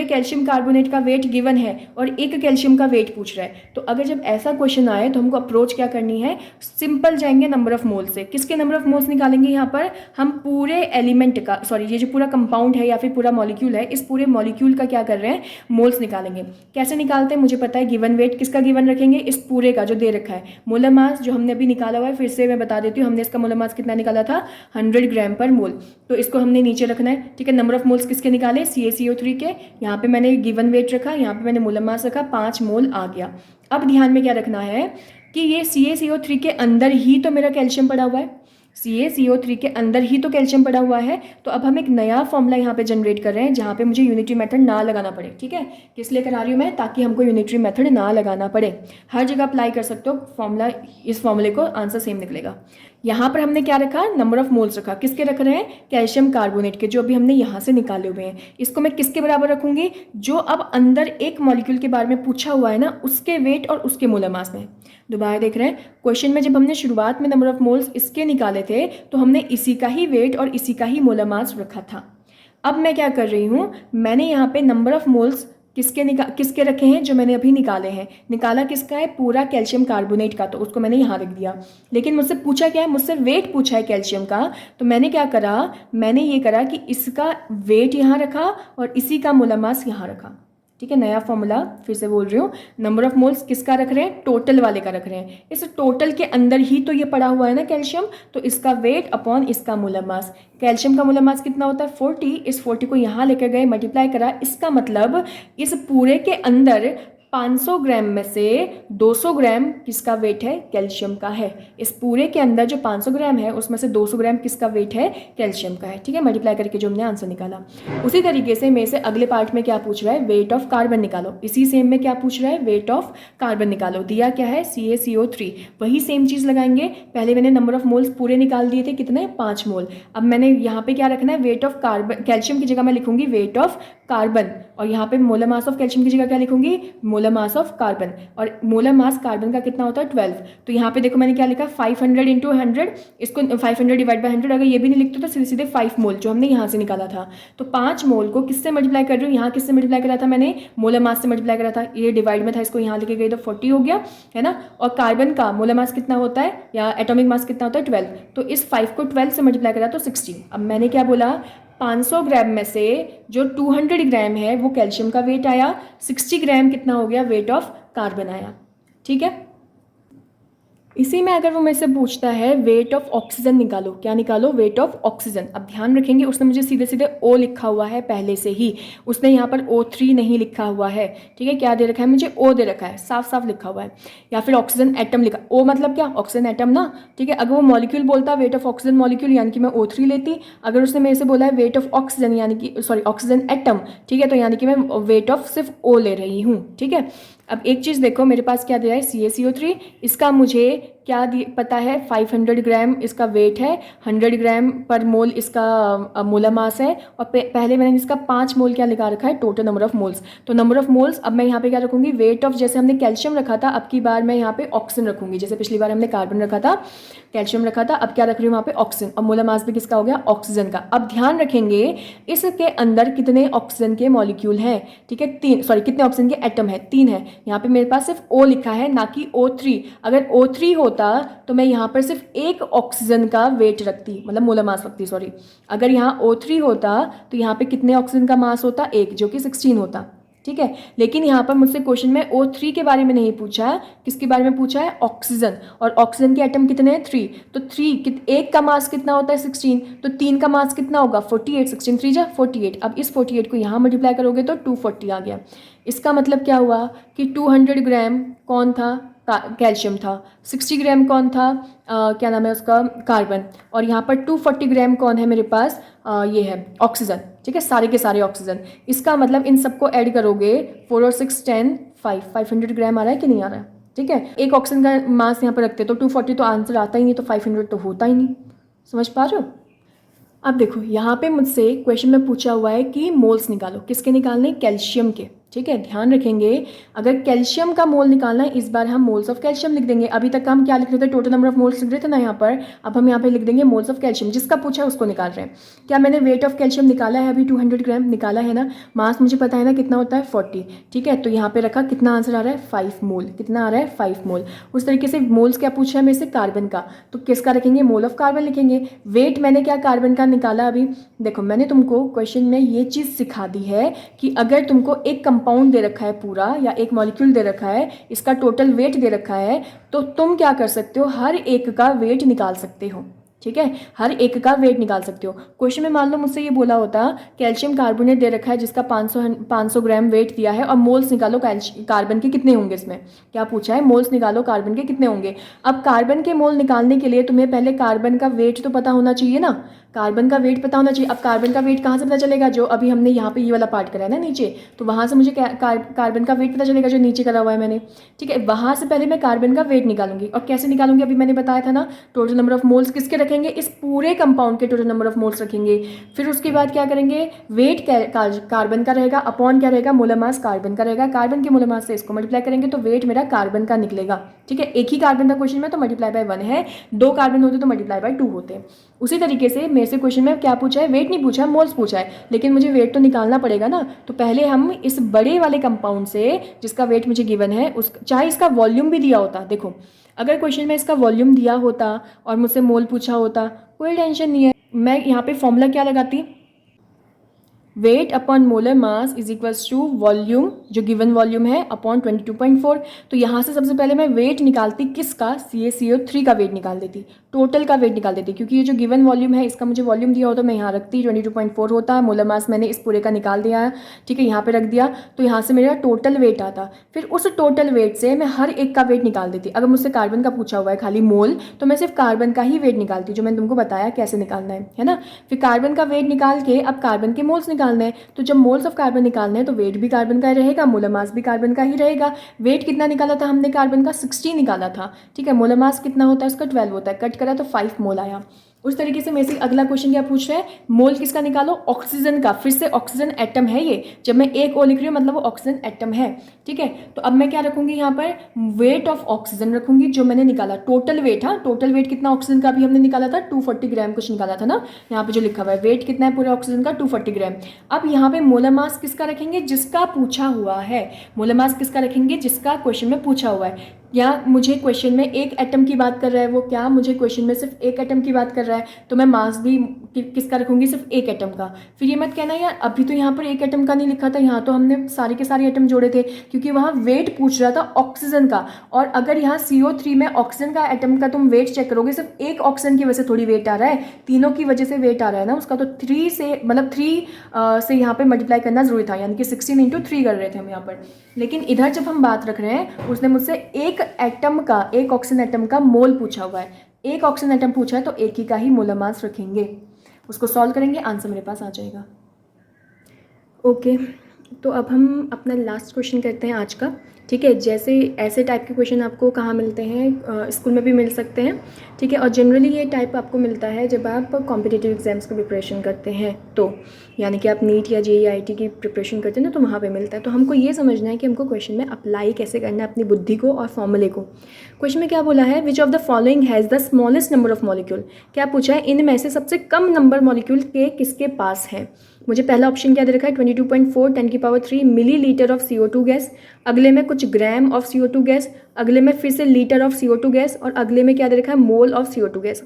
कैल्शियम कार्बोनेट का वेट गिवन है और एक कैल्शियम का वेट पूछ रहा है। तो अगर जब ऐसा क्वेश्चन आए तो हमको अप्रोच क्या करनी है, सिंपल जाएंगे नंबर ऑफ मोल से। किसके नंबर ऑफ मोल्स निकालेंगे, यहाँ पर हम पूरे एलिमेंट का, ये जो पूरा कंपाउंड है या फिर पूरा मॉलिक्यूल है, इस पूरे मॉलिक्यूल का क्या कर रहे हैं, मोल्स निकालेंगे। कैसे निकालते हैं मुझे पता है, गिवन वेट किसका गिवन रखेंगे, इस पूरे का जो दे रखा है। मोलर मास जो हमने अभी निकाला हुआ है, फिर से मैं बता देती हूँ, हमने इसका मोलर मास कितना निकाला था 100 ग्राम पर मोल, तो इसको हमने नीचे रखना है। ठीक है, नंबर ऑफ मोल्स किसके निकाले, CaCO3 के, यहाँ पे मैंने गिवन वेट रखा, यहाँ पे मैंने मोलर मास रखा, 5 मोल आ गया। अब ध्यान में क्या रखना है कि ये CaCO3 के अंदर ही तो मेरा कैल्शियम पड़ा हुआ है, CaCO3 के अंदर ही तो कैल्शियम पड़ा हुआ है। तो अब हम एक नया फॉर्मूला यहाँ पे जनरेट कर रहे हैं जहाँ पे मुझे यूनिटरी मेथड ना लगाना पड़े। ठीक है, किस लिए करा रही हूँ मैं, ताकि हमको यूनिटरी मेथड ना लगाना पड़े। हर जगह अप्लाई कर सकते हो फॉर्मूला, इस फॉर्मूले को आंसर सेम निकलेगा। यहाँ पर हमने क्या रखा, नंबर ऑफ मोल्स रखा, किसके रख रहे हैं, कैल्शियम कार्बोनेट के, जो अभी हमने यहाँ से निकाले हुए हैं। इसको मैं किसके बराबर रखूंगी, जो अब अंदर एक मॉलिक्यूल के बारे में पूछा हुआ है ना, उसके वेट और उसके मोलर मास में। दोबारा देख रहे हैं, क्वेश्चन में जब हमने शुरुआत में नंबर ऑफ मोल्स इसके निकाले थे तो हमने इसी का ही वेट और इसी का ही मोलर मास रखा था। अब मैं क्या कर रही हूँ, मैंने यहाँ पे नंबर ऑफ मोल्स किसके रखे हैं, जो मैंने अभी निकाले हैं। निकाला किसका है, पूरा कैल्शियम कार्बोनेट का, तो उसको मैंने यहाँ रख दिया। लेकिन मुझसे पूछा क्या है, मुझसे वेट पूछा है कैल्शियम का, तो मैंने क्या करा, मैंने ये करा कि इसका वेट यहाँ रखा और इसी का मोलर मास यहाँ रखा। ठीक है, नया फॉर्मूला फिर से बोल रही हूँ, नंबर ऑफ मोल्स किसका रख रहे हैं, टोटल वाले का रख रहे हैं। इस टोटल के अंदर ही तो ये पड़ा हुआ है ना कैल्शियम, तो इसका वेट अपॉन इसका मोलर मास। कैल्शियम का मोलर मास कितना होता है 40, इस 40 को यहाँ लेकर गए, मल्टीप्लाई करा, इसका मतलब इस पूरे के अंदर 500 ग्राम में से 200 ग्राम किसका वेट है, कैल्शियम का है। इस पूरे के अंदर जो 500 ग्राम है उसमें से 200 ग्राम किसका वेट है, कैल्शियम का है। ठीक है, मल्टीप्लाई करके जो हमने आंसर निकाला। उसी तरीके से मेरे से अगले पार्ट में क्या पूछ रहा है, वेट ऑफ कार्बन निकालो। इसी सेम में क्या पूछ रहा है, वेट ऑफ कार्बन निकालो। दिया क्या है, CaCO3, वही सेम चीज़ लगाएंगे। पहले मैंने नंबर ऑफ मोल्स पूरे निकाल दिए थे, कितने, 5 मोल। अब मैंने यहाँ पे क्या रखना है, वेट ऑफ कार्बन, कैल्शियम की जगह मैं लिखूंगी वेट ऑफ कार्बन, और यहाँ पे मोलर मास ऑफ कैल्शियम की जगह क्या लिखूंगी, मोलर मास ऑफ कार्बन, और मोलर मास कार्बन का कितना होता है 12। तो यहाँ पे देखो मैंने क्या लिखा 500 इंटू 100, इसको 500 डिवाइड बाई 100, अगर ये भी नहीं लिखते तो सीधे सीधे 5 मोल जो हमने यहाँ से निकाला था। तो 5 मोल को किससे मल्टीप्लाई कर रही हूँ, यहाँ किससे मल्टीप्लाई करा था मैंने, मोलर मास से मल्टीप्लाई करा था, ये डिवाइड में था, इसको यहाँ लेके गई तो 40 हो गया, है ना। और कार्बन का मोलर मास कितना होता है या एटॉमिक मास कितना होता है 12, तो इस 5 को 12 से मल्टीप्लाई करा तो 60। अब मैंने क्या बोला, 500 ग्राम में से जो 200 ग्राम है वो कैल्शियम का वेट आया, 60 ग्राम कितना हो गया, वेट ऑफ कार्बन आया। ठीक है, इसी में अगर वो मेरे से पूछता है वेट ऑफ ऑक्सीजन निकालो, क्या निकालो, वेट ऑफ ऑक्सीजन। अब ध्यान रखेंगे उसने मुझे सीधे सीधे O लिखा हुआ है पहले से ही, उसने यहाँ पर O3 नहीं लिखा हुआ है। ठीक है, क्या दे रखा है मुझे, O दे रखा है, साफ साफ लिखा हुआ है, या फिर ऑक्सीजन एटम लिखा, O मतलब क्या, ऑक्सीजन एटम ना। ठीक है, अगर वो मॉलिक्यूल बोलता वेट ऑफ ऑक्सीजन मॉलिक्यूल यानी कि मैं O3 लेती, अगर उसने मेरे से बोला है वेट ऑफ ऑक्सीजन यानी कि सॉरी ऑक्सीजन एटम, ठीक है, तो यानी कि मैं वेट ऑफ सिर्फ O ले रही हूँ। ठीक है, अब एक चीज़ देखो मेरे पास क्या दिया है CaCO3, इसका मुझे क्या पता है 500 ग्राम इसका वेट है, 100 ग्राम पर मोल इसका मोलर मास है, और पहले मैंने इसका 5 मोल क्या लिखा रखा है, टोटल नंबर ऑफ मोल्स। तो नंबर ऑफ मोल्स अब मैं यहाँ पे क्या रखूँगी, वेट ऑफ, जैसे हमने कैल्शियम रखा था अब की बार मैं यहाँ पे ऑक्सीजन रखूँगी, जैसे पिछली बार हमने कार्बन रखा था, कैल्शियम रखा था, अब क्या रख रही हूँ वहाँ पे ऑक्सीजन, और मोलर मास भी किसका हो गया, ऑक्सीजन का। अब ध्यान रखेंगे इसके अंदर कितने ऑक्सीजन के मॉलिक्यूल हैं, ठीक है, 3, सॉरी कितने ऑक्सीजन के एटम है, 3 है। यहाँ पे मेरे पास सिर्फ O लिखा है ना कि O3, अगर O3 होता तो मैं यहाँ पर सिर्फ एक ऑक्सीजन का वेट रखती, मतलब मोलर मास रखती, सॉरी। अगर यहाँ O3 होता तो यहाँ पे कितने ऑक्सीजन का मास होता, 1, जो कि 16 होता। ठीक है, लेकिन यहाँ पर मुझसे क्वेश्चन में O3 के बारे में नहीं पूछा है, किसके बारे में पूछा है, ऑक्सीजन, और ऑक्सीजन के एटम कितने हैं, 3। तो 3 एक का मास कितना होता है 16, तो 3 का मास कितना होगा 48, 16 3 जा 48। अब इस 48 को यहाँ मल्टीप्लाई करोगे तो 240 आ गया। इसका मतलब क्या हुआ कि 200 ग्राम कौन था, कैल्शियम था, 60 ग्राम कौन था, क्या नाम है उसका, कार्बन, और यहाँ पर 240 ग्राम कौन है मेरे पास, ये है ऑक्सीजन। ठीक है, सारे के सारे ऑक्सीजन। इसका मतलब इन सबको ऐड करोगे 4 और 6 10 500 ग्राम आ रहा है कि नहीं आ रहा है। ठीक है, एक ऑक्सीजन का मास यहाँ पर रखते तो 240 तो आंसर आता ही नहीं, तो 500 तो होता ही नहीं। समझ पा रहे हो। अब देखो यहाँ पे मुझसे क्वेश्चन में पूछा हुआ है कि मोल्स निकालो, किसके निकालने, कैल्शियम के। ठीक है, ध्यान रखेंगे अगर कैल्शियम का मोल निकालना है इस बार हम मोल्स ऑफ कैल्शियम लिख देंगे। अभी तक हम क्या लिख रहे थे, टोटल नंबर ऑफ मोल्स लिख रहे थे ना यहाँ पर, अब हम यहाँ पे लिख देंगे मोल्स ऑफ कैल्शियम, जिसका पूछा है उसको निकाल रहे हैं। क्या मैंने वेट ऑफ कैल्शियम निकाला है अभी, 200 ग्राम निकाला है ना, मास मुझे पता है ना कितना होता है 40। ठीक है, तो यहाँ पे रखा, कितना आंसर आ रहा है 5 मोल, कितना आ रहा है 5 मोल। उस तरीके से मोल्स क्या पूछा है मेरे से, कार्बन का, तो किसका रखेंगे, मोल ऑफ कार्बन लिखेंगे। वेट मैंने क्या कार्बन का निकाला अभी, देखो मैंने तुमको क्वेश्चन में ये चीज़ सिखा दी है कि अगर तुमको एक कंपाउंड दे रखा है पूरा, या एक मॉलिक्यूल दे रखा है, इसका टोटल वेट दे रखा है, तो तुम क्या कर सकते हो, हर एक का वेट निकाल सकते हो। ठीक है, हर एक का वेट निकाल सकते हो। क्वेश्चन में मान लो मुझसे ये बोला होता कैल्शियम कार्बोनेट दे रखा है जिसका 500 ग्राम वेट दिया है, और मोल्स निकालो कार्बन के कितने होंगे, इसमें क्या पूछा है, मोल्स निकालो कार्बन के कितने होंगे। अब कार्बन के मोल निकालने के लिए तुम्हें पहले कार्बन का वेट तो पता होना चाहिए ना, कार्बन का वेट पता होना चाहिए। अब कार्बन का वेट कहाँ से पता चलेगा, जो अभी हमने यहाँ पे ये वाला पार्ट करा है ना नीचे, तो वहाँ से मुझे कार्बन का वेट पता चलेगा जो नीचे करा हुआ है मैंने। ठीक है, वहाँ से पहले मैं कार्बन का वेट निकालूंगी, और कैसे निकालूंगी अभी मैंने बताया था ना, टोटल नंबर ऑफ मोल्स किसके रखेंगे, इस पूरे कंपाउंड के टोटल नंबर ऑफ मोल्स रखेंगे। फिर उसके बाद क्या करेंगे, वेट कार्बन का रहेगा अपॉन क्या रहेगा, मोलर मास कार्बन का रहेगा, कार्बन के मोलर मास से इसको मल्टीप्लाई करेंगे तो वेट मेरा कार्बन का निकलेगा। ठीक है, एक ही कार्बन का क्वेश्चन में तो मल्टीप्लाई बाय 1 है, 2 कार्बन होते तो मल्टीप्लाई बाय 2 होते। उसी तरीके से मेरे से क्वेश्चन में क्या पूछा है, वेट नहीं पूछा, मोल्स पूछा है, लेकिन मुझे वेट तो निकालना पड़ेगा ना। तो पहले हम इस बड़े वाले कंपाउंड से जिसका वेट मुझे गिवन है, उस चाहे इसका वॉल्यूम भी दिया होता, देखो अगर क्वेश्चन में इसका वॉल्यूम दिया होता और मुझसे मोल पूछा होता, कोई टेंशन नहीं है, मैं यहाँ पे फॉर्मूला क्या लगाती, weight upon molar mass is equals to volume, जो गिवन वॉल्यूम है, अपॉन 22.4। तो यहाँ से सबसे पहले मैं वेट निकालती किसका, CaCO3 का वेट निकाल देती, टोटल का वेट निकाल देती, क्योंकि ये जो गिवन वॉल्यूम है इसका मुझे वॉल्यूम दिया हो तो मैं यहाँ रखती, 22.4 होता है, मोलर मास मैंने इस पूरे का निकाल दिया है। ठीक है, यहाँ पे रख दिया, तो यहाँ से मेरा टोटल वेट आता, फिर उस टोटल वेट से मैं हर एक का वेट निकाल देती। अगर मुझसे कार्बन का पूछा हुआ है खाली मोल, तो मैं सिर्फ कार्बन का ही वेट निकालती, जो मैंने तुमको बताया कैसे निकालना है ना। फिर कार्बन का वेट निकाल के अब कार्बन के मोल्स निकालना है, तो जब मोल्स ऑफ कार्बन निकालने हैं तो वेट भी कार्बन का रहेगा, मोलर मास भी कार्बन का ही रहेगा। वेट कितना निकाला था हमने, कार्बन का 60 निकाला था। ठीक है, मोलर मास कितना होता है उसका 12 होता है, कट करा तो 5 मोल आया। उस तरीके से मेरे से अगला क्वेश्चन क्या पूछ रहा है, मोल किसका निकालो, ऑक्सीजन का। फिर से ऑक्सीजन एटम है ये, जब मैं एक ओ लिख रही हूँ मतलब वो ऑक्सीजन एटम है, ठीक है। तो अब मैं क्या रखूंगी यहाँ पर, वेट ऑफ ऑक्सीजन रखूंगी जो मैंने निकाला, टोटल वेट। हाँ, टोटल वेट कितना ऑक्सीजन का भी हमने निकाला था, 240 ग्राम कुछ निकाला था ना, यहाँ पे जो लिखा हुआ है वेट कितना है पूरे ऑक्सीजन का, 240 ग्राम। अब यहाँ पे मोलर मास किसका रखेंगे, जिसका पूछा हुआ है। मोलर मास किसका रखेंगे, जिसका क्वेश्चन में पूछा हुआ है। या मुझे क्वेश्चन में एक एटम की बात कर रहा है वो, क्या मुझे क्वेश्चन में सिर्फ एक एटम की बात कर रहा है, तो मैं मास भी किसका रखूंगी, सिर्फ एक एटम का। फिर ये मत कहना यार अभी तो यहाँ पर एक एटम का नहीं लिखा था, यहाँ तो हमने सारे के सारे एटम जोड़े थे, क्योंकि वहाँ वेट पूछ रहा था ऑक्सीजन का। और अगर यहाँ CO3 में ऑक्सीजन का एटम का तुम वेट चेक करोगे, सिर्फ एक ऑक्सीजन की वजह से थोड़ी वेट आ रहा है, तीनों की वजह से वेट आ रहा है ना उसका, तो 3 से मतलब 3 से यहाँ पे मल्टीप्लाई करना जरूरी था, यानी कि 16 × 3 कर रहे थे हम यहाँ पर। लेकिन इधर जब हम बात रख रहे हैं, उसने मुझसे एक एटम का, एक ऑक्सीजन एटम का मोल पूछा हुआ है, एक ऑक्सीजन एटम पूछा है तो एक ही का ही मोलर मास रखेंगे। उसको सॉल्व करेंगे, आंसर मेरे पास आ जाएगा। ओके, तो अब हम अपना लास्ट क्वेश्चन करते हैं आज का, ठीक है। जैसे ऐसे टाइप के क्वेश्चन आपको कहाँ मिलते हैं, स्कूल में भी मिल सकते हैं, ठीक है। और जनरली ये टाइप आपको मिलता है जब आप कॉम्पिटिटिव एग्जाम्स की प्रिपरेशन करते हैं, तो यानी कि आप नीट या JEE IIT की प्रिपरेशन करते हैं ना, तो वहाँ पे मिलता है। तो हमको ये समझना है कि हमको क्वेश्चन में अप्लाई कैसे करना है अपनी बुद्धि को और फॉर्मूले को। क्वेश्चन में क्या बोला है, which of the following has the smallest number of molecule. क्या पूछा है, इनमें से सबसे कम नंबर मॉलिक्यूल के किसके पास है। मुझे पहला ऑप्शन क्या दे रखा है, 22.4 10³ मिलीलीटर ऑफ CO2 गैस, अगले में कुछ ग्राम ऑफ CO2 गैस, अगले में फिर से लीटर ऑफ CO2 गैस, और अगले में क्या दे रखा है, मोल ऑफ CO2 गैस।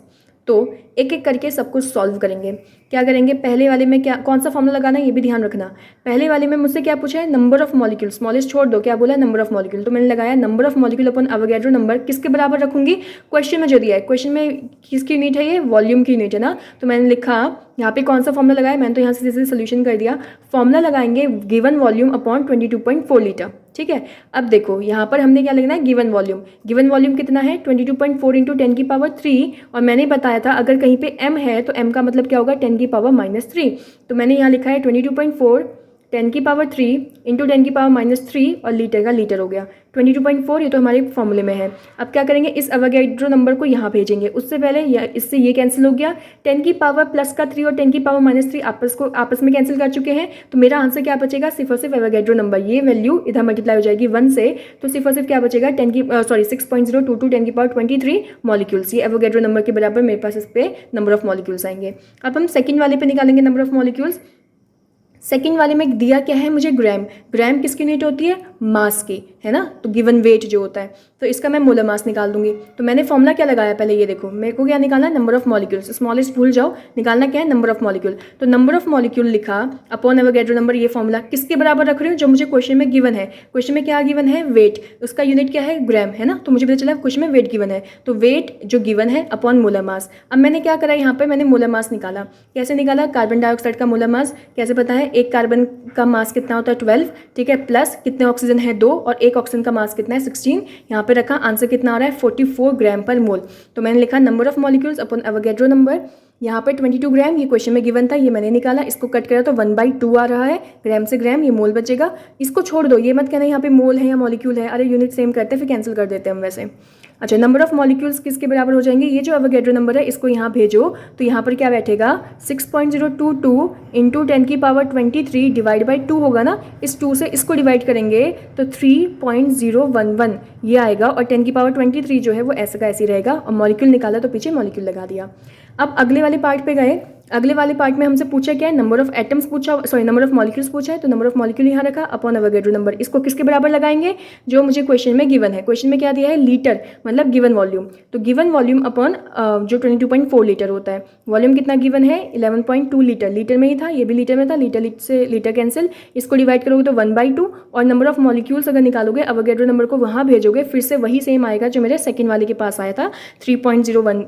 तो एक एक करके सब कुछ सॉल्व करेंगे। क्या करेंगे, पहले वाले में क्या, कौन सा फॉर्मूला लगाना है ये भी ध्यान रखना। पहले वाले में मुझसे क्या पूछा है, नंबर ऑफ मॉलिक्यूल, स्मॉलेस्ट छोड़ दो, क्या बोला है, नंबर ऑफ मॉलिक्यूल। तो मैंने लगाया number of molecule upon Avogadro number किसके बराबर रखूंगी, क्वेश्चन में जो दिया है, क्वेश्चन में किसकी यूनिट है, ये वॉल्यूम की यूनिट है ना। तो मैंने लिखा यहाँ पे कौन सा फॉर्मूला लगाया, मैंने तो यहाँ से सोल्यूशन कर दिया। फॉर्मूला लगाएंगे गिवन वॉल्यूम अपॉन 22.4 लीटर, ठीक है। अब देखो यहाँ पर हमने क्या लिखना है, गिवन वॉल्यूम। गिवन वॉल्यूम कितना है, 22.4 × 10⁻3, और मैंने बताया था अगर कहीं पे m है तो m का मतलब क्या होगा, 10⁻³ तो मैंने यहाँ लिखा है 22.4 10⁻3 × 10⁻³ और लीटर का लीटर हो गया 22.4, ये तो हमारे फॉर्मूले में है। अब क्या करेंगे, इस अवोगाड्रो नंबर को यहाँ भेजेंगे। उससे पहले इससे ये कैंसिल हो गया, 10⁻+3 और 10⁻³ आपस में कैंसिल कर चुके हैं। तो मेरा आंसर क्या बचेगा, सिर्फ और सिर्फ अवोगाड्रो नंबर, ये वैल्यू इधर मल्टीप्लाई हो जाएगी 1 से, तो सिर्फ और सिर्फ क्या बचेगा 6.022 10⁻23 मॉलिक्यूल्स। ये अवोगाड्रो नंबर के बराबर मेरे पास इस पे नंबर ऑफ मॉलिक्यूल्स आएंगे। अब हम सेकंड वाले पे निकालेंगे नंबर ऑफ मॉलिक्यूल्स। सेकंड वाले में दिया क्या है मुझे, ग्राम। ग्राम किसकी यूनिट होती है, मास की, है ना। तो गिवन वेट जो होता है, तो इसका मैं मोलर मास निकाल दूंगी। तो मैंने फॉर्मूला क्या लगाया, पहले ये देखो, मेरे को क्या निकालना है, नंबर ऑफ मॉलिक्यूल्स। स्मॉलेस्ट भूल जाओ, निकालना क्या है, नंबर ऑफ मॉलिक्यूल। तो नंबर ऑफ मॉलिक्यूल लिखा अपॉन अवोगाड्रो नंबर, ये फॉर्मूला किसके बराबर रख रही हूँ, जो मुझे क्वेश्चन में गिवन है। क्वेश्चन में क्या गिवन है, वेट, उसका यूनिट क्या है, ग्राम, है ना। तो मुझे पता चला क्वेश्चन में वेट गिवन है, तो वेट जो गिवन है अपॉन मोलर मास। अब मैंने क्या करा, यहाँ पर मैंने मोलर मास निकाला। कैसे निकाला, कार्बन डाइऑक्साइड का मोलर मास कैसे पता है, एक कार्बन का मास कितना होता है 12, ठीक है, प्लस कितने ऑक्सीजन है 2, और एक ऑक्सीजन का मास कितना है 16। यहाँ पे रखा, आंसर कितना आ रहा है 44 ग्राम पर मोल। तो मैंने लिखा number of molecules upon Avogadro number. यहाँ पर 22 ग्राम ये क्वेश्चन में गिवन था, ये मैंने निकाला, इसको कट करा तो 1/2 आ रहा है, ग्राम से ग्राम, ये मोल बचेगा। इसको छोड़ दो, ये मत कहना यहाँ पे मोल है या मॉलिक्यूल है, अरे यूनिट सेम करते हैं फिर कैंसिल कर देते हैं हम वैसे। अच्छा, नंबर ऑफ मॉलिक्यूल्स किसके बराबर हो जाएंगे, ये जो अवोगाड्रो नंबर है इसको यहाँ भेजो, तो यहाँ पर क्या बैठेगा 6.022 × 10⁻23 डिवाइड बाई 2 होगा ना। इस 2 से इसको डिवाइड करेंगे तो 3.011 ये आएगा, और 10⁻23 जो है वो ऐसे का ऐसे ही रहेगा, और मॉलिक्यूल निकाला तो पीछे मॉलिक्यूल लगा दिया। अब अगले वाले पार्ट पे गए। अगले वाले पार्ट में हमसे पूछा क्या है, नंबर ऑफ एटम्स पूछा, सॉरी नंबर ऑफ मॉलिक्यूल्स पूछा है, तो नंबर ऑफ मॉलिक्यूल यहाँ रखा अपॉन अवोगाड्रो नंबर। इसको किसके बराबर लगाएंगे, जो मुझे क्वेश्चन में गिवन है। क्वेश्चन में क्या दिया है, लीटर, मतलब गिवन वॉल्यूम। तो गिवन वॉल्यूम अपॉन जो 22.4 लीटर होता है, वॉल्यूम कितना गिवन है 11.2 लीटर, लीटर में ही था, ये भी लीटर में था, लीटर से लीटर कैंसिल, इसको डिवाइड करोगे तो 1/2, और नंबर ऑफ मॉलिक्यूल्स अगर निकालोगे अवोगाड्रो नंबर को वहाँ भेजोगे, फिर से वही सेम आएगा जो मेरे सेकंड वाले के पास आया था, 3.011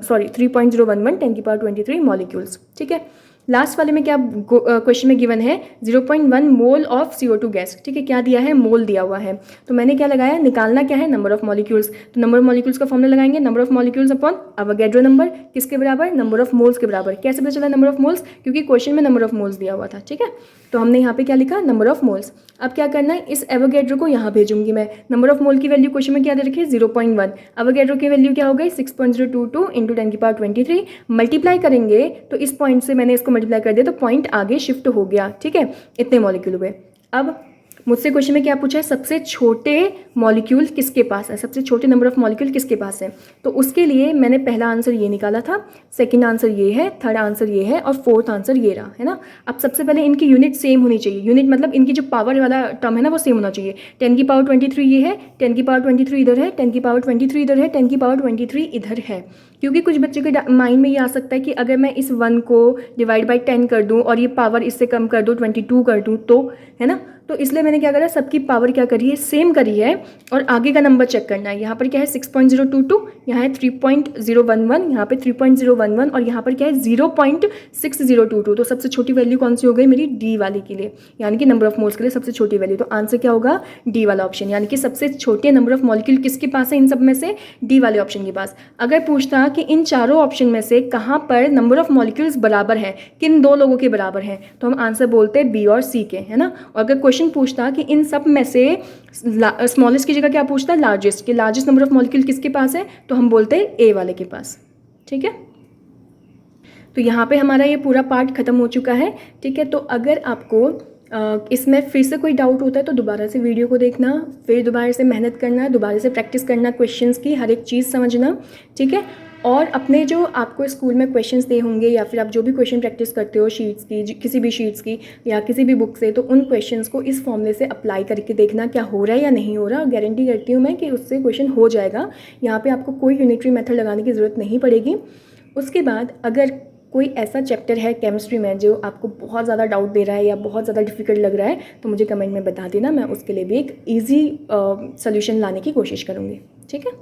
10⁻23 मॉलिक्यूल्स, ठीक है। लास्ट वाले में क्या क्वेश्चन में गिवन है 0.1 मोल ऑफ CO2 गैस, ठीक है, क्या दिया है, मोल दिया हुआ है। तो मैंने क्या लगाया, निकालना क्या है, नंबर ऑफ मॉलिक्यूल्स। तो नंबर ऑफ मॉलिक्यूल्स का फॉर्मूला लगाएंगे, number of molecules upon Avogadro number, किसके बराबर, नंबर ऑफ मोल्स के बराबर। कैसे पता चला नंबर ऑफ मोल्स, क्योंकि क्वेश्चन में नंबर ऑफ मोल्स दिया हुआ था, ठीक है। तो हमने यहाँ पे क्या लिखा, नंबर ऑफ मोल्स। अब क्या करना है, इस एवोगैड्रो को यहाँ भेजूंगी मैं। नंबर ऑफ मोल की वैल्यू क्वेश्चन में क्या दे रखी है 0.1, एवोगैड्रो की वैल्यू क्या हो गई 6.022 इंटू 10⁻23। मल्टीप्लाई करेंगे तो इस पॉइंट से मैंने इसको मल्टीप्लाई कर दिया तो पॉइंट आगे शिफ्ट हो गया, ठीक है, इतने मॉलिक्यूल हुए। अब मुझसे क्वेश्चन में क्या पूछा है, सबसे छोटे मॉलिक्यूल किसके पास है, सबसे छोटे नंबर ऑफ मॉलिक्यूल किसके पास है। तो उसके लिए मैंने पहला आंसर ये निकाला था, सेकंड आंसर ये है, थर्ड आंसर ये है और फोर्थ आंसर ये रहा, है ना। अब सबसे पहले इनकी यूनिट सेम होनी चाहिए, यूनिट मतलब इनकी जो पावर वाला टर्म है ना वो सेम होना चाहिए। 10⁻23 ये है, 10⁻23 इधर है, 10⁻23 इधर है, 10⁻23 इधर है। क्योंकि कुछ बच्चे के माइंड में ये आ सकता है कि अगर मैं इस 1 को डिवाइड बाई 10 कर दूँ और ये पावर इससे कम कर दूँ 22 कर दूँ तो, है ना। तो इसलिए मैंने क्या करा, सबकी पावर क्या करी है, सेम करी है और आगे का नंबर चेक करना है। यहाँ पर क्या है 6.022, यहाँ है 3.011, यहाँ पे 3.011 और यहाँ पर क्या है 0.6022। तो सबसे छोटी वैल्यू कौन सी हो गई मेरी, डी वाले के लिए, यानी कि नंबर ऑफ मोल्स के लिए सबसे छोटी वैल्यू। तो आंसर क्या होगा, डी वाला ऑप्शन, यानी कि सबसे छोटे नंबर ऑफ मॉलिक्यूल किसके पास है इन सब में से, डी वाले ऑप्शन के पास। अगर पूछता कि इन चारों ऑप्शन में से कहाँ पर नंबर ऑफ मॉलिक्यूल्स बराबर है, किन दो लोगों के बराबर हैं, तो हम आंसर बोलते हैं बी और सी के, है ना। और अगर क्वेश्चन पूछता कि इन सब में से स्मॉलेस्ट की जगह क्या पूछता, लार्जेस्ट, कि लार्जेस्ट नंबर ऑफ मॉलिक्यूल किसके पास है, तो हम बोलते हैं ए वाले के पास, ठीक है। तो यहाँ पे हमारा ये पूरा पार्ट खत्म हो चुका है, ठीक है। तो अगर आपको इसमें फिर से कोई डाउट होता है तो दोबारा से वीडियो को देखना, फिर दोबारा से मेहनत करना, दोबारा से प्रैक्टिस करना, क्वेश्चंस की हर एक चीज़ समझना, ठीक है। और अपने जो आपको स्कूल में क्वेश्चंस दे होंगे या फिर आप जो भी क्वेश्चन प्रैक्टिस करते हो शीट्स की, किसी भी शीट्स की या किसी भी बुक से, तो उन क्वेश्चंस को इस फॉर्मूले से अप्लाई करके देखना क्या हो रहा है या नहीं हो रहा। गारंटी करती हूँ मैं कि उससे क्वेश्चन हो जाएगा। यहाँ पर आपको कोई यूनिटरी मेथड लगाने की ज़रूरत नहीं पड़ेगी। उसके बाद अगर कोई ऐसा चैप्टर है केमिस्ट्री में जो आपको बहुत ज़्यादा डाउट दे रहा है या बहुत ज़्यादा डिफिकल्ट लग रहा है तो मुझे कमेंट में बता देना, मैं उसके लिए भी एक ईजी सॉल्यूशन लाने की कोशिश करूँगी, ठीक है।